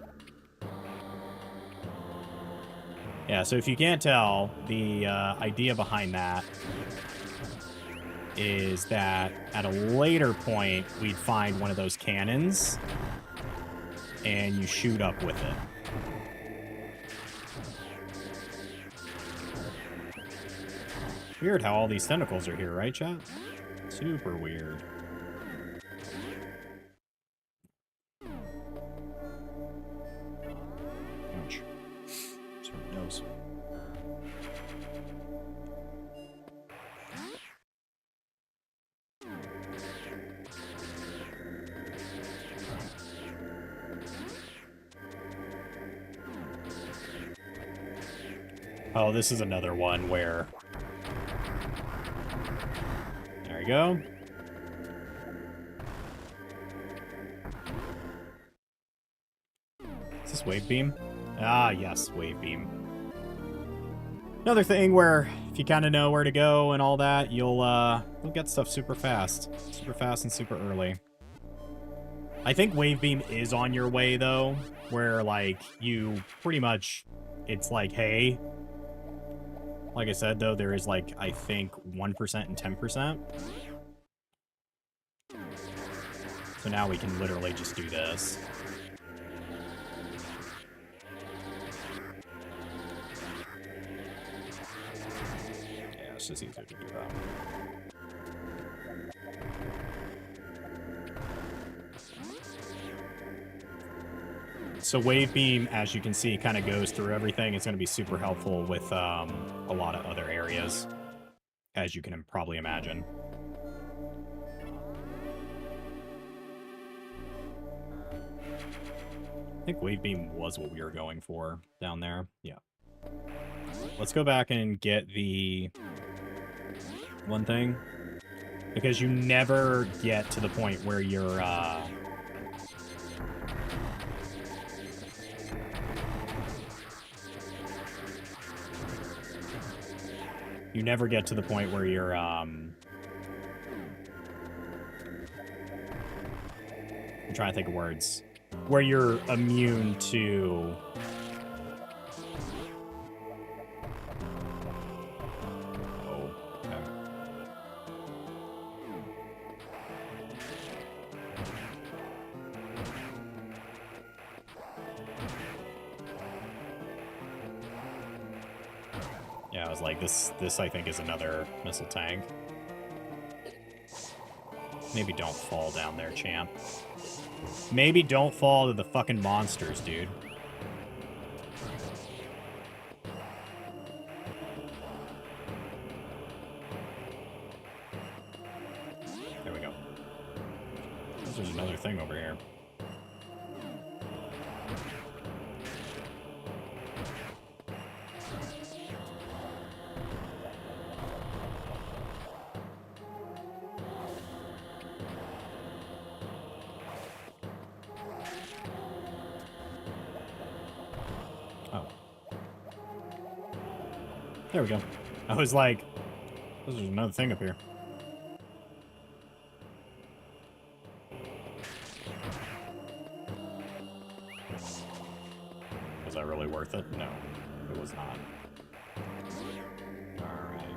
Yeah, so if you can't tell, the idea behind that is that at a later point, we'd find one of those cannons, and you shoot up with it. Weird how all these tentacles are here, right, chat? Super weird. Ouch. Sort of nose. Oh, this is another one where... There we go. Is this wave beam? Ah, yes, wave beam. Another thing where if you kind of know where to go and all that, you'll get stuff super fast and super early. I think wave beam is on your way though, where like you pretty much, it's like, hey. Like I said though, there is like I think 1% and 10%. So now we can literally just do this. Yeah, it's just easier to do that. So wave beam, as you can see, kind of goes through everything. It's going to be super helpful with a lot of other areas, as you can probably imagine. I think wave beam was what we were going for down there. Yeah. Let's go back and get the one thing, because you never get to the point where you're you never get to the point where you're, I'm trying to think of words. Where you're immune to... Oh, okay. Yeah, I was like, this I think is another missile tank. Maybe don't fall down there, champ. Maybe don't fall to the fucking monsters, dude. There we go. There's another thing over here. There we go. I was like, there's another thing up here. Was that really worth it? No, it was not. Alright.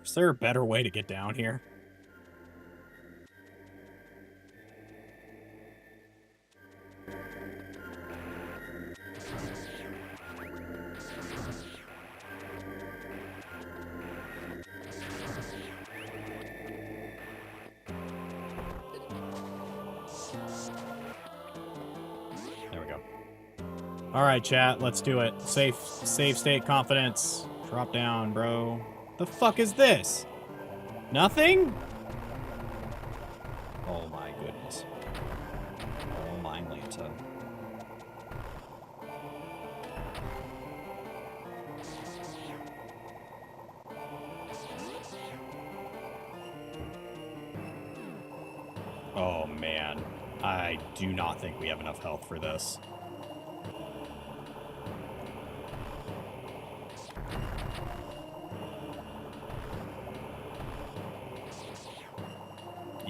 Is there a better way to get down here? There we go. All right, chat, let's do it. Safe state confidence. Drop down, bro. The fuck is this? Nothing? Oh my goodness. Oh my Lanta. Oh man. I do not think we have enough health for this.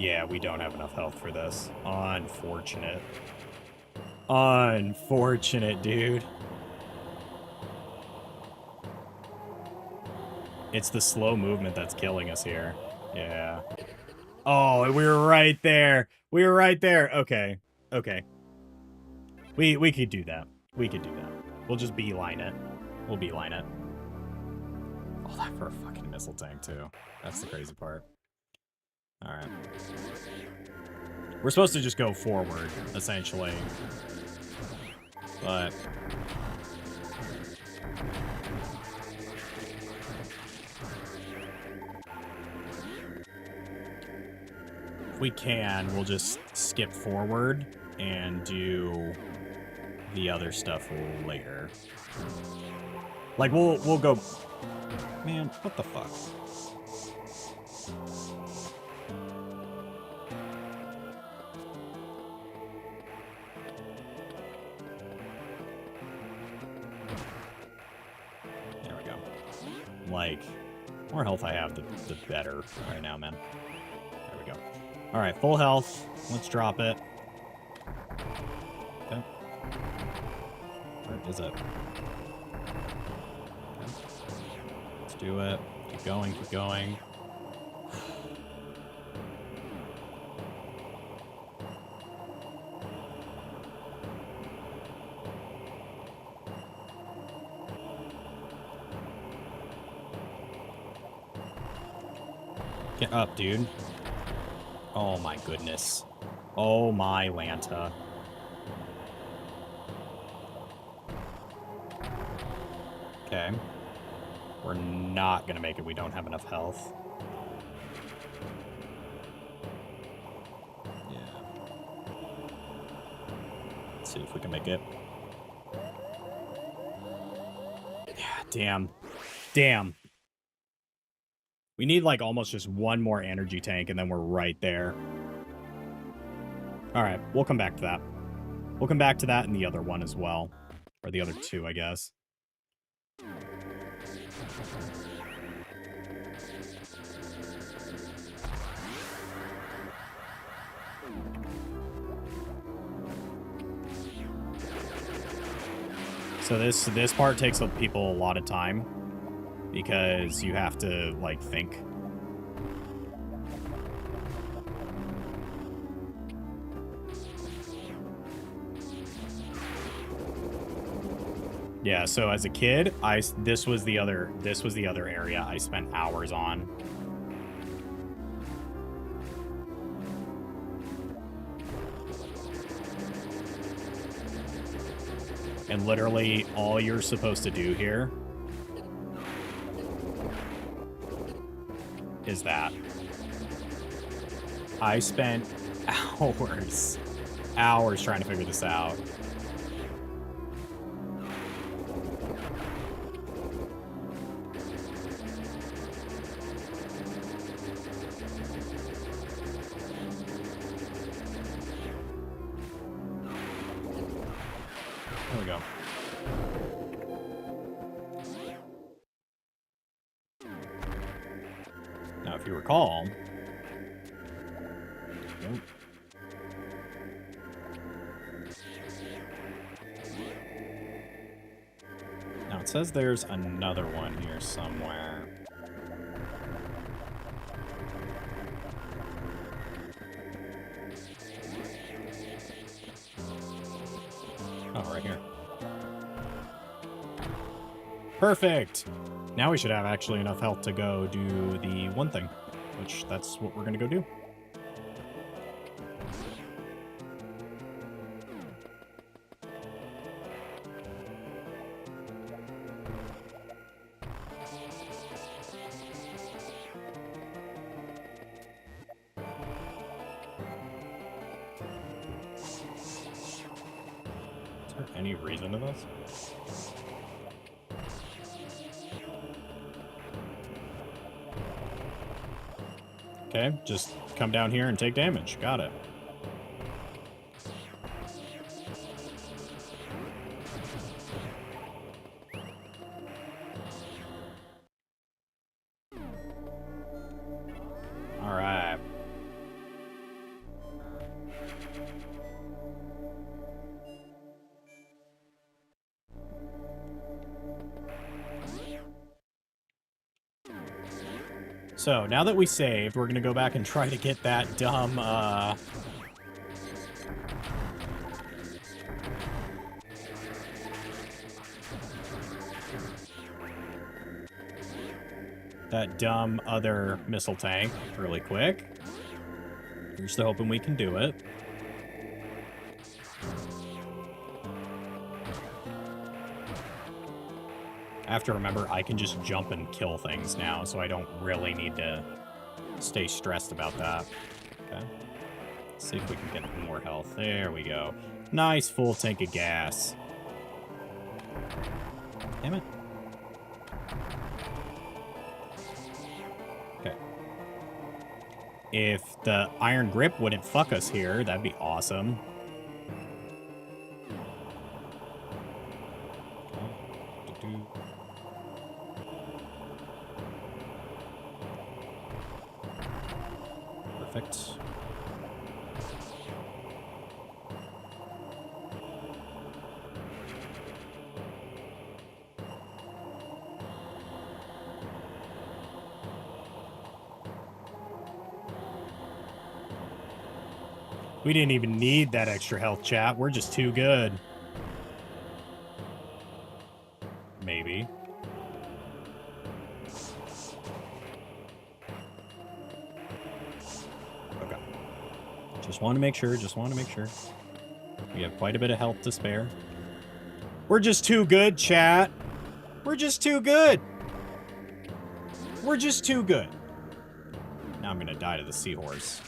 Yeah, we don't have enough health for this. Unfortunate. Unfortunate, dude. It's the slow movement that's killing us here. Yeah. Oh, we were right there. We were right there. Okay. Okay. We could do that. We could do that. We'll just beeline it. We'll beeline it. Oh, that for a fucking missile tank, too. That's the crazy part. Alright. We're supposed to just go forward, essentially. But... if we can, we'll just skip forward and do the other stuff later. Like, we'll go... Man, what the fuck? There we go. Like, the more health I have, the better right now, man. There we go. Alright, full health. Let's drop it. Okay. Where is it? Okay. Let's do it. Keep going, keep going. Get up, dude. Oh my goodness. Oh my Lanta. Okay. We're not gonna make it. We don't have enough health. Yeah. Let's see if we can make it. Yeah, damn. Damn. We need, like, almost just one more energy tank, and then we're right there. Alright, we'll come back to that. We'll come back to that and the other one as well. Or the other two, I guess. So this part takes people a lot of time. Because you have to, like, think. Yeah, so as a kid, this was the other area I spent hours on. And literally all you're supposed to do here is that. I spent hours trying to figure this out. There we go. Now, if you recall... Now, it says there's another one here somewhere. Oh, right here. Perfect! Now we should have actually enough health to go do the one thing, which that's what we're gonna go do. Is there any reason to this? Okay, just come down here and take damage. Got it. Alright. So, now that we saved, we're gonna go back and try to get that dumb, that dumb other missile tank really quick. We're still hoping we can do it. I have to remember I can just jump and kill things now, so I don't really need to stay stressed about that. Okay. Let's see if we can get more health. There we go. Nice full tank of gas. Damn it. Okay. If the iron grip wouldn't fuck us here, that'd be awesome. Perfect. We didn't even need that extra health, chat. We're just too good. Maybe. Okay. Just want to make sure. Just want to make sure. We have quite a bit of health to spare. We're just too good, chat. We're just too good. We're just too good. Now I'm going to die to the seahorse.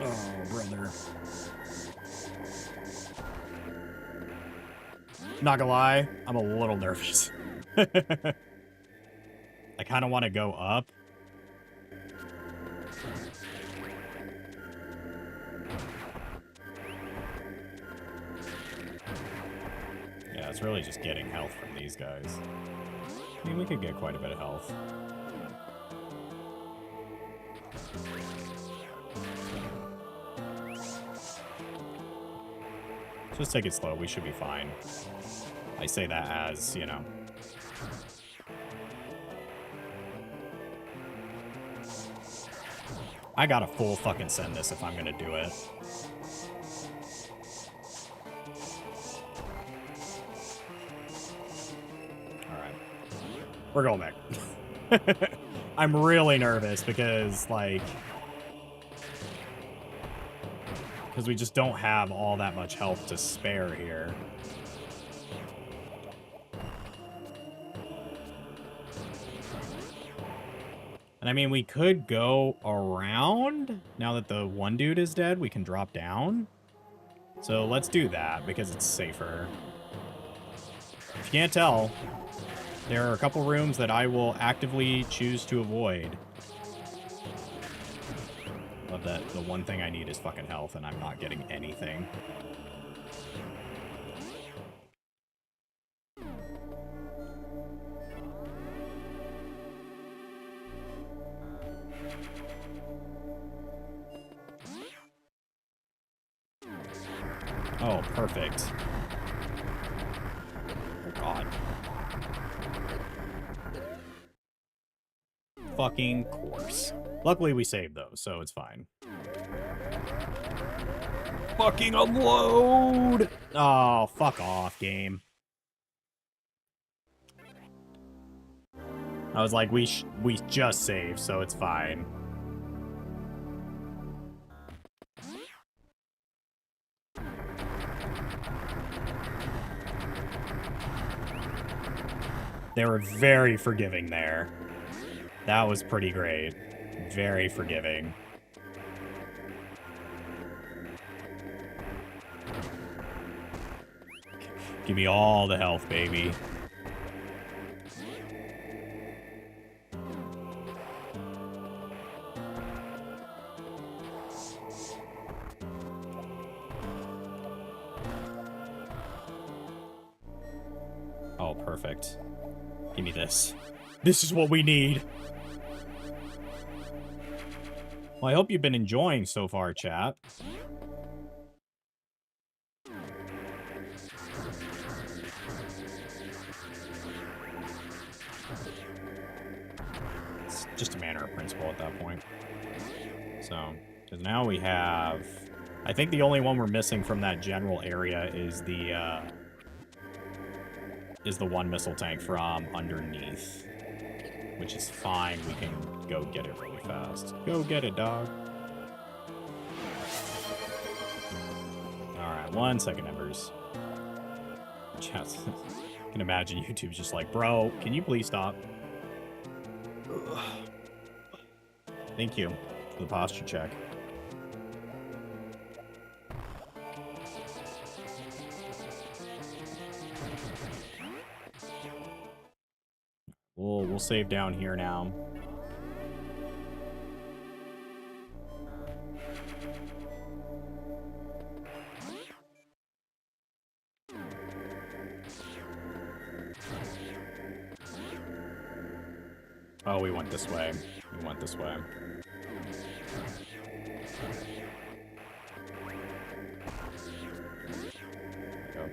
Oh, brother. Not gonna lie, I'm a little nervous. I kind of want to go up. Yeah, it's really just getting health from these guys. I mean, we could get quite a bit of health. Just take it slow. We should be fine. I say that as, you know. I gotta full fucking send this if I'm gonna do it. Alright. We're going back. I'm really nervous because, like... Because we just don't have all that much health to spare here. And I mean, we could go around. Now that the one dude is dead, we can drop down. So let's do that because it's safer. If you can't tell, there are a couple rooms that I will actively choose to avoid. But that the one thing I need is fucking health, and I'm not getting anything. Oh, perfect. Oh, God. Fucking course. Luckily, we saved those, so it's fine. Fucking unload! Oh, fuck off, game. I was like, we just saved, so it's fine. They were very forgiving there. That was pretty great. Very forgiving. Give me all the health, baby. Oh, perfect. Give me this. This is what we need. Well, I hope you've been enjoying so far, chat. just a matter of principle at that point. So, because now we have... I think the only one we're missing from that general area is the one missile tank from underneath. Which is fine, we can go get it really fast. Go get it, dog. Alright, 1 second, Embers. Just, I can imagine YouTube's just like, bro, can you please stop? Thank you for the posture check. We'll save down here now. Oh, we went this way. We went this way. Go.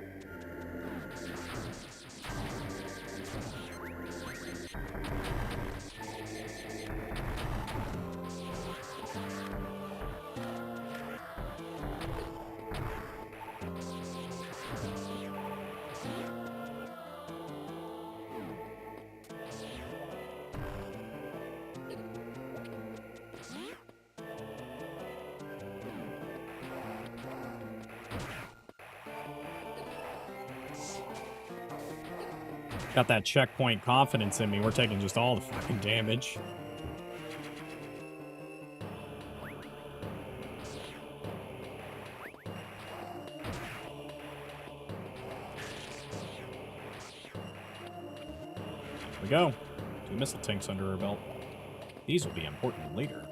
Got that checkpoint confidence in me. We're taking just all the fucking damage. Here we go. 2 missile tanks under our belt. These will be important later.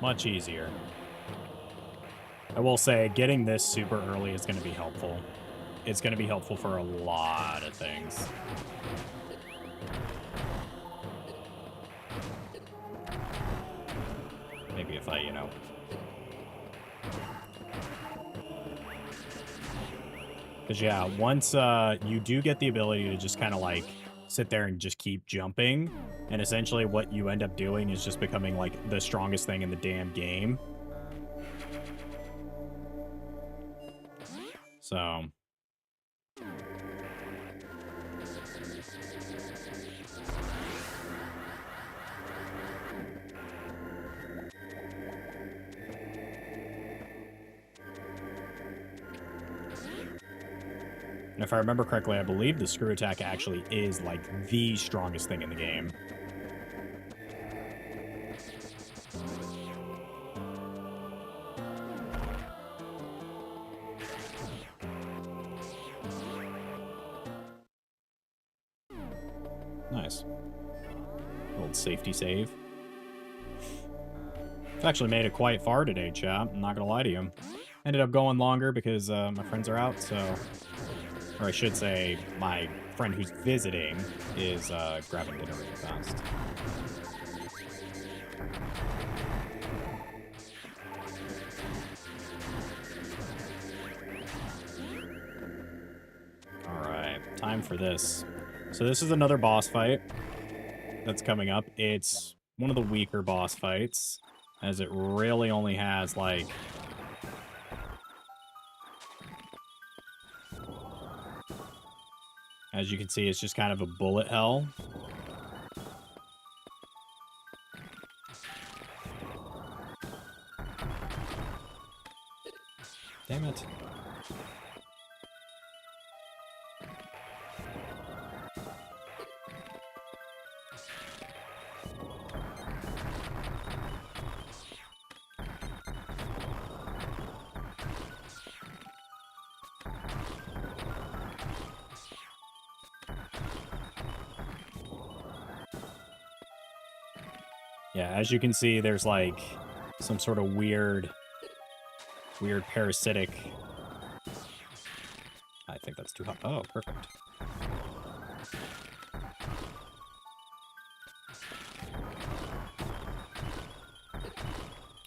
Much easier. I will say, getting this super early is going to be helpful. It's going to be helpful for a lot of things. Maybe if I, you know... Because, yeah, once you do get the ability to just kind of, like, sit there and just keep jumping, and essentially what you end up doing is just becoming, like, the strongest thing in the damn game. So... And if I remember correctly, I believe the screw attack actually is, like, the strongest thing in the game. Nice. Old safety save. I've actually made it quite far today, chat. I'm not gonna lie to you. Ended up going longer because my friends are out, so... Or I should say, my friend who's visiting is grabbing dinner really fast. Alright, time for this. So this is another boss fight that's coming up. It's one of the weaker boss fights, as it really only has, like... As you can see, it's just kind of a bullet hell. Damn it. Yeah, as you can see, there's like some sort of weird parasitic. I think that's too hot. Oh, perfect.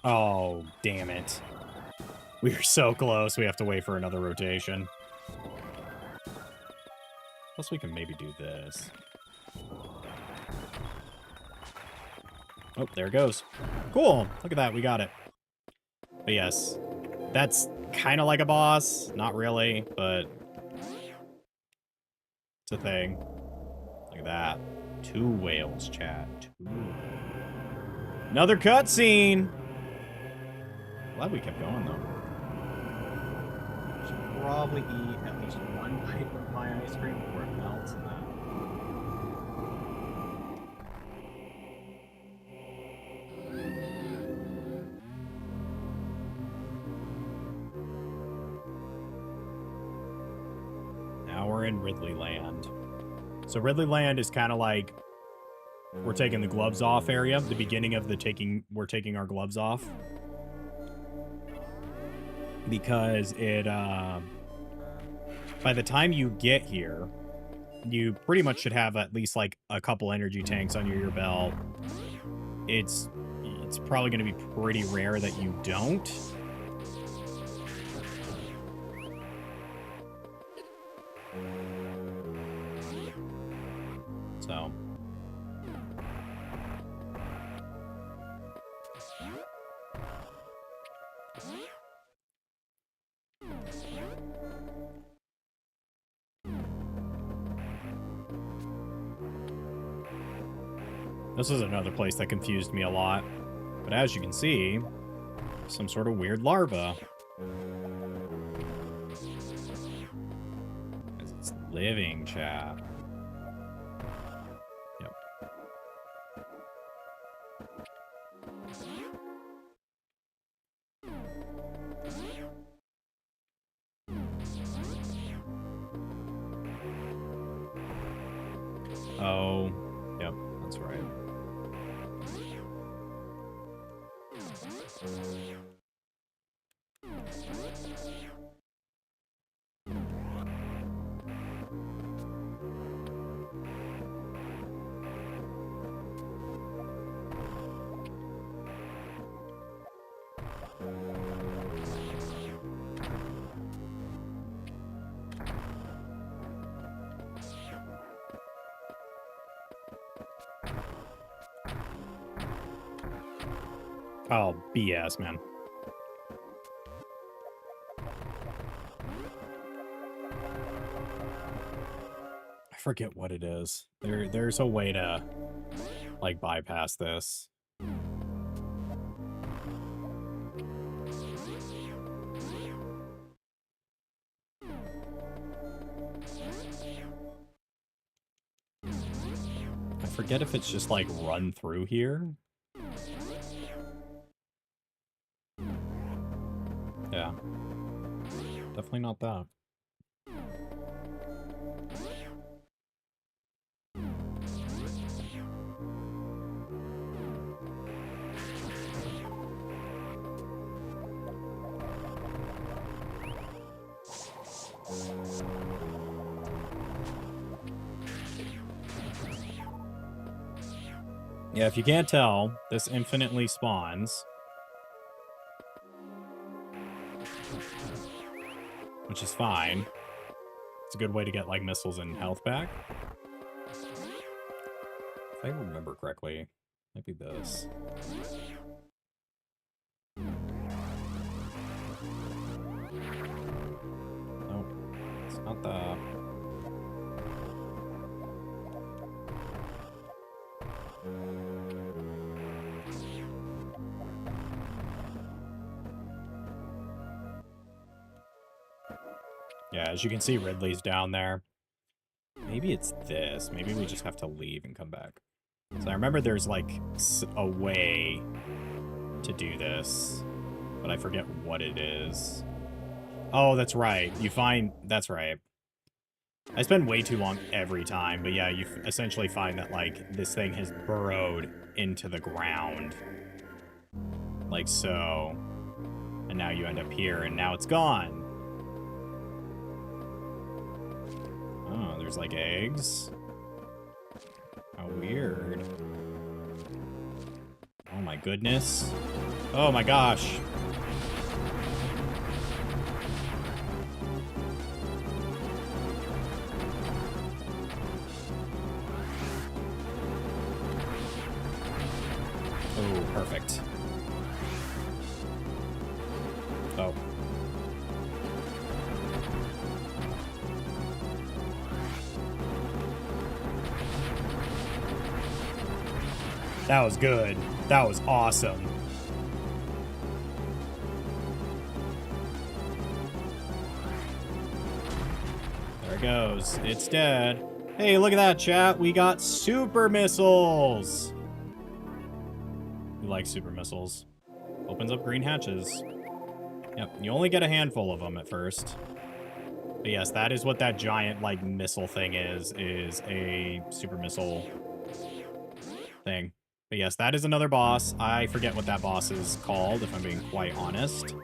Oh, damn it. We are so close. We have to wait for another rotation. Plus we can maybe do this. Oh, there it goes. Cool. Look at that. We got it. But yes, that's kind of like a boss. Not really, but it's a thing. Look at that. 2 whales, chat. 2. Another cutscene. Glad we kept going, though. Should probably eat at least 1 bite of my ice cream before it melts and then... Now we're in Ridley Land. So Ridley Land is kind of like we're taking the gloves off area. The beginning of the we're taking our gloves off. Because it, by the time you get here, you pretty much should have at least like a couple energy tanks under your belt. It's probably going to be pretty rare that you don't. So. This is another place that confused me a lot. But as you can see, some sort of weird larva. It's living, chat. Yep. Oh, yep, that's right. Oh, BS, man. I forget what it is. There's a way to, like, bypass this. I forget if it's just, like, run through here. Yeah. Definitely not that. Yeah, if you can't tell, this infinitely spawns. Which is fine. It's a good way to get, like, missiles and health back. If I remember correctly, might be this. Nope, it's not that. Yeah, as you can see, Ridley's down there. Maybe it's this. Maybe we just have to leave and come back. So I remember there's, like, a way to do this, but I forget what it is. Oh, that's right. You find... That's right. I spend way too long every time, but yeah, you essentially find that, like, this thing has burrowed into the ground. Like so. And now you end up here, and now it's gone. Oh, there's, like, eggs. How weird. Oh my goodness. Oh my gosh. Perfect. Oh. That was good. That was awesome. There it goes. It's dead. Hey, look at that, chat. We got super missiles. We like super missiles. Opens up green hatches. Yep, you only get a handful of them at first. But yes, that is what that giant, like, missile thing is a super missile thing. But yes, that is another boss. I forget what that boss is called, if I'm being quite honest.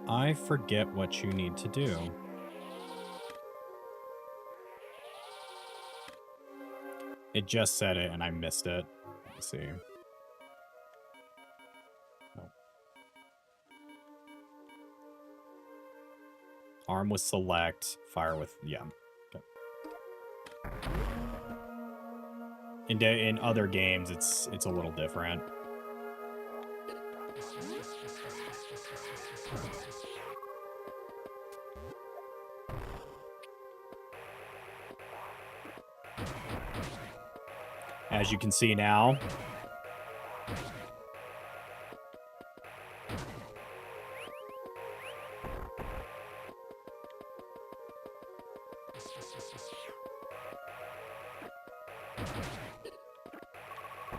I forget what you need to do. It just said it and I missed it. Let's see. Oh. Arm with select, fire with, yeah. Okay. In other games, it's a little different. As you can see now.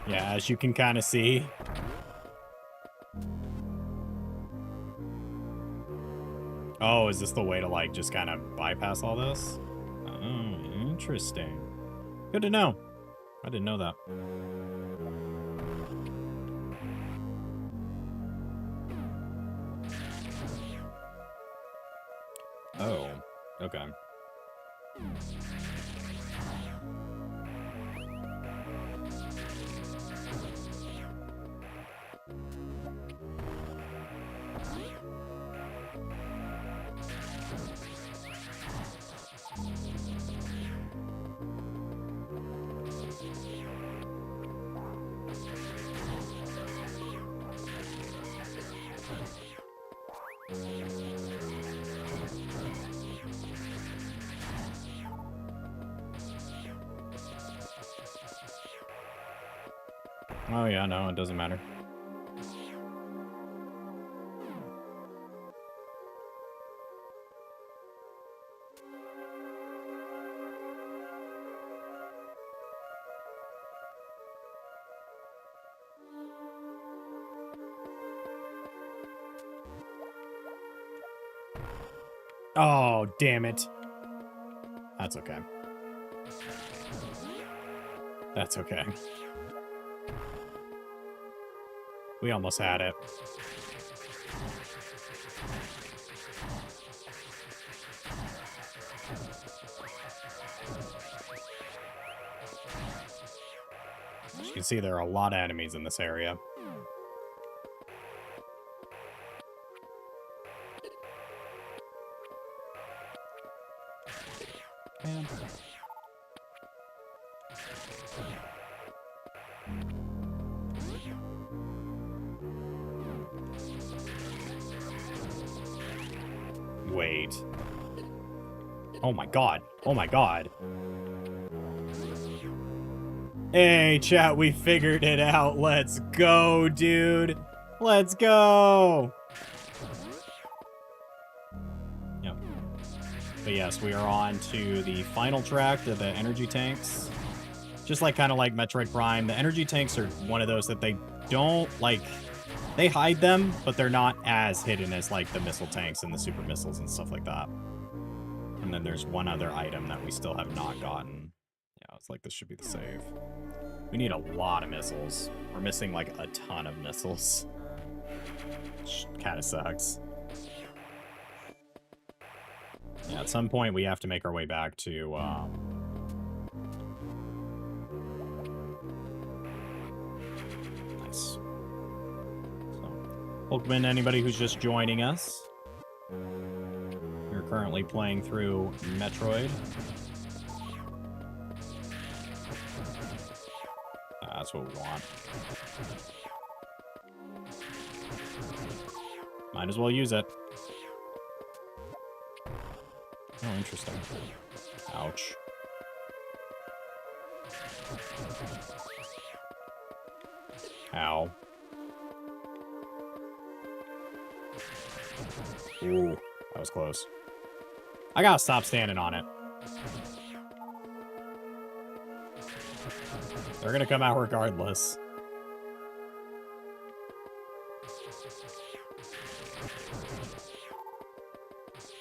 Yeah, as you can kind of see. Oh, is this the way to, like, just kind of bypass all this? Oh, interesting. Good to know. I didn't know that. Oh, okay. Oh yeah, no, it doesn't matter. Oh, damn it. That's okay. That's okay. We almost had it. As you can see, there are a lot of enemies in this area. Man. Wait. Oh my god. Oh my god. Hey, chat, we figured it out. Let's go, dude. Let's go. Yep. But yes, we are on to the final track to the energy tanks. Just like kind of like Metroid Prime, the energy tanks are one of those that they don't, like, they hide them, but they're not as hidden as, like, the missile tanks and the super missiles and stuff like that. And then there's one other item that we still have not gotten. Yeah, it's like this should be the save. We need a lot of missiles. We're missing, like, a ton of missiles. Which kind of sucks. Yeah, at some point we have to make our way back to, Welcome anybody who's just joining us. We're currently playing through Metroid. That's what we want. Might as well use it. Oh, interesting. Ouch. Ow. Ooh, that was close. I gotta stop standing on it. They're gonna come out regardless.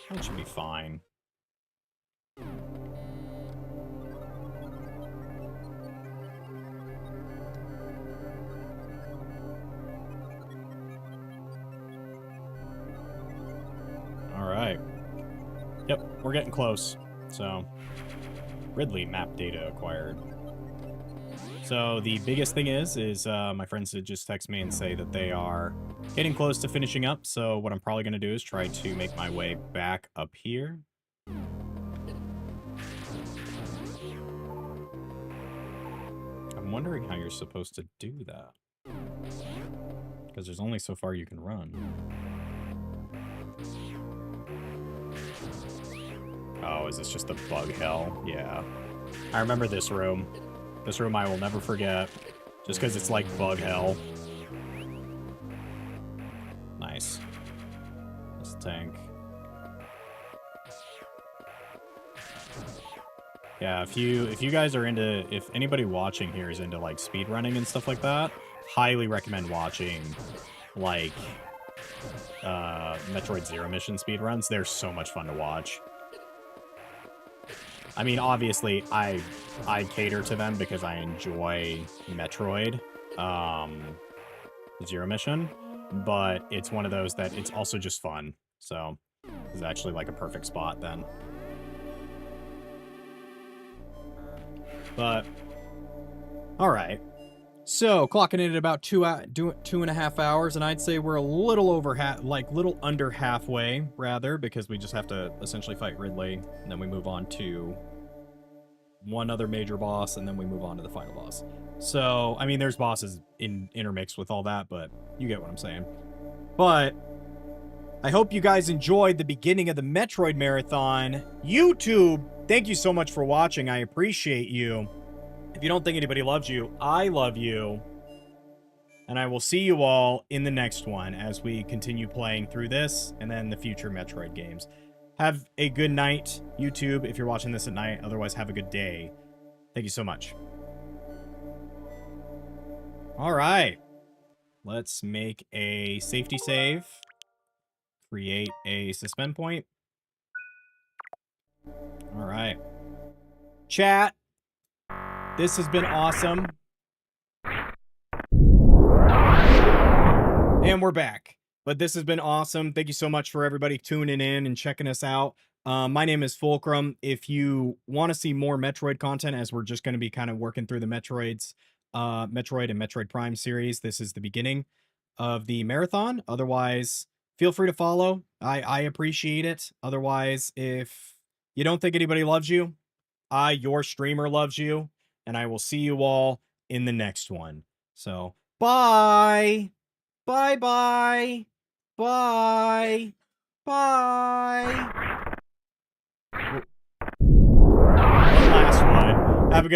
That should be fine. Alright. Yep, we're getting close. So, Ridley map data acquired. So the biggest thing is my friends did just text me and say that they are getting close to finishing up. So what I'm probably going to do is try to make my way back up here. I'm wondering how you're supposed to do that. Because there's only so far you can run. Oh, is this just a bug hell? Yeah. I remember this room. This room I will never forget. Just because it's like bug hell. Nice. This tank. Yeah, if you guys are into, if anybody watching here is into like speedrunning and stuff like that, highly recommend watching like Metroid Zero Mission speedruns. They're so much fun to watch. I mean, obviously, I cater to them because I enjoy Metroid Zero Mission, but it's one of those that it's also just fun. So it's actually like a perfect spot then. But all right. So clocking in at about 2.5 hours, and I'd say we're a little over little under halfway, rather, because we just have to essentially fight Ridley, and then we move on to one other major boss, and then we move on to the final boss. So, I mean, there's bosses intermixed with all that, but you get what I'm saying. But I hope you guys enjoyed the beginning of the Metroid Marathon. YouTube, thank you so much for watching. I appreciate you. If you don't think anybody loves you, I love you. And I will see you all in the next one as we continue playing through this and then the future Metroid games. Have a good night, YouTube, if you're watching this at night. Otherwise, have a good day. Thank you so much. All right. Let's make a safety save. Create a suspend point. All right. Chat. This has been awesome. And we're back. But this has been awesome. Thank you so much for everybody tuning in and checking us out. My name is Fulcrum. If you want to see more Metroid content, as we're just going to be kind of working through the Metroid and Metroid Prime series, this is the beginning of the marathon. Otherwise, feel free to follow. I appreciate it. Otherwise, if you don't think anybody loves you, your streamer loves you. And I will see you all in the next one. So, bye. Bye-bye. Bye. Bye.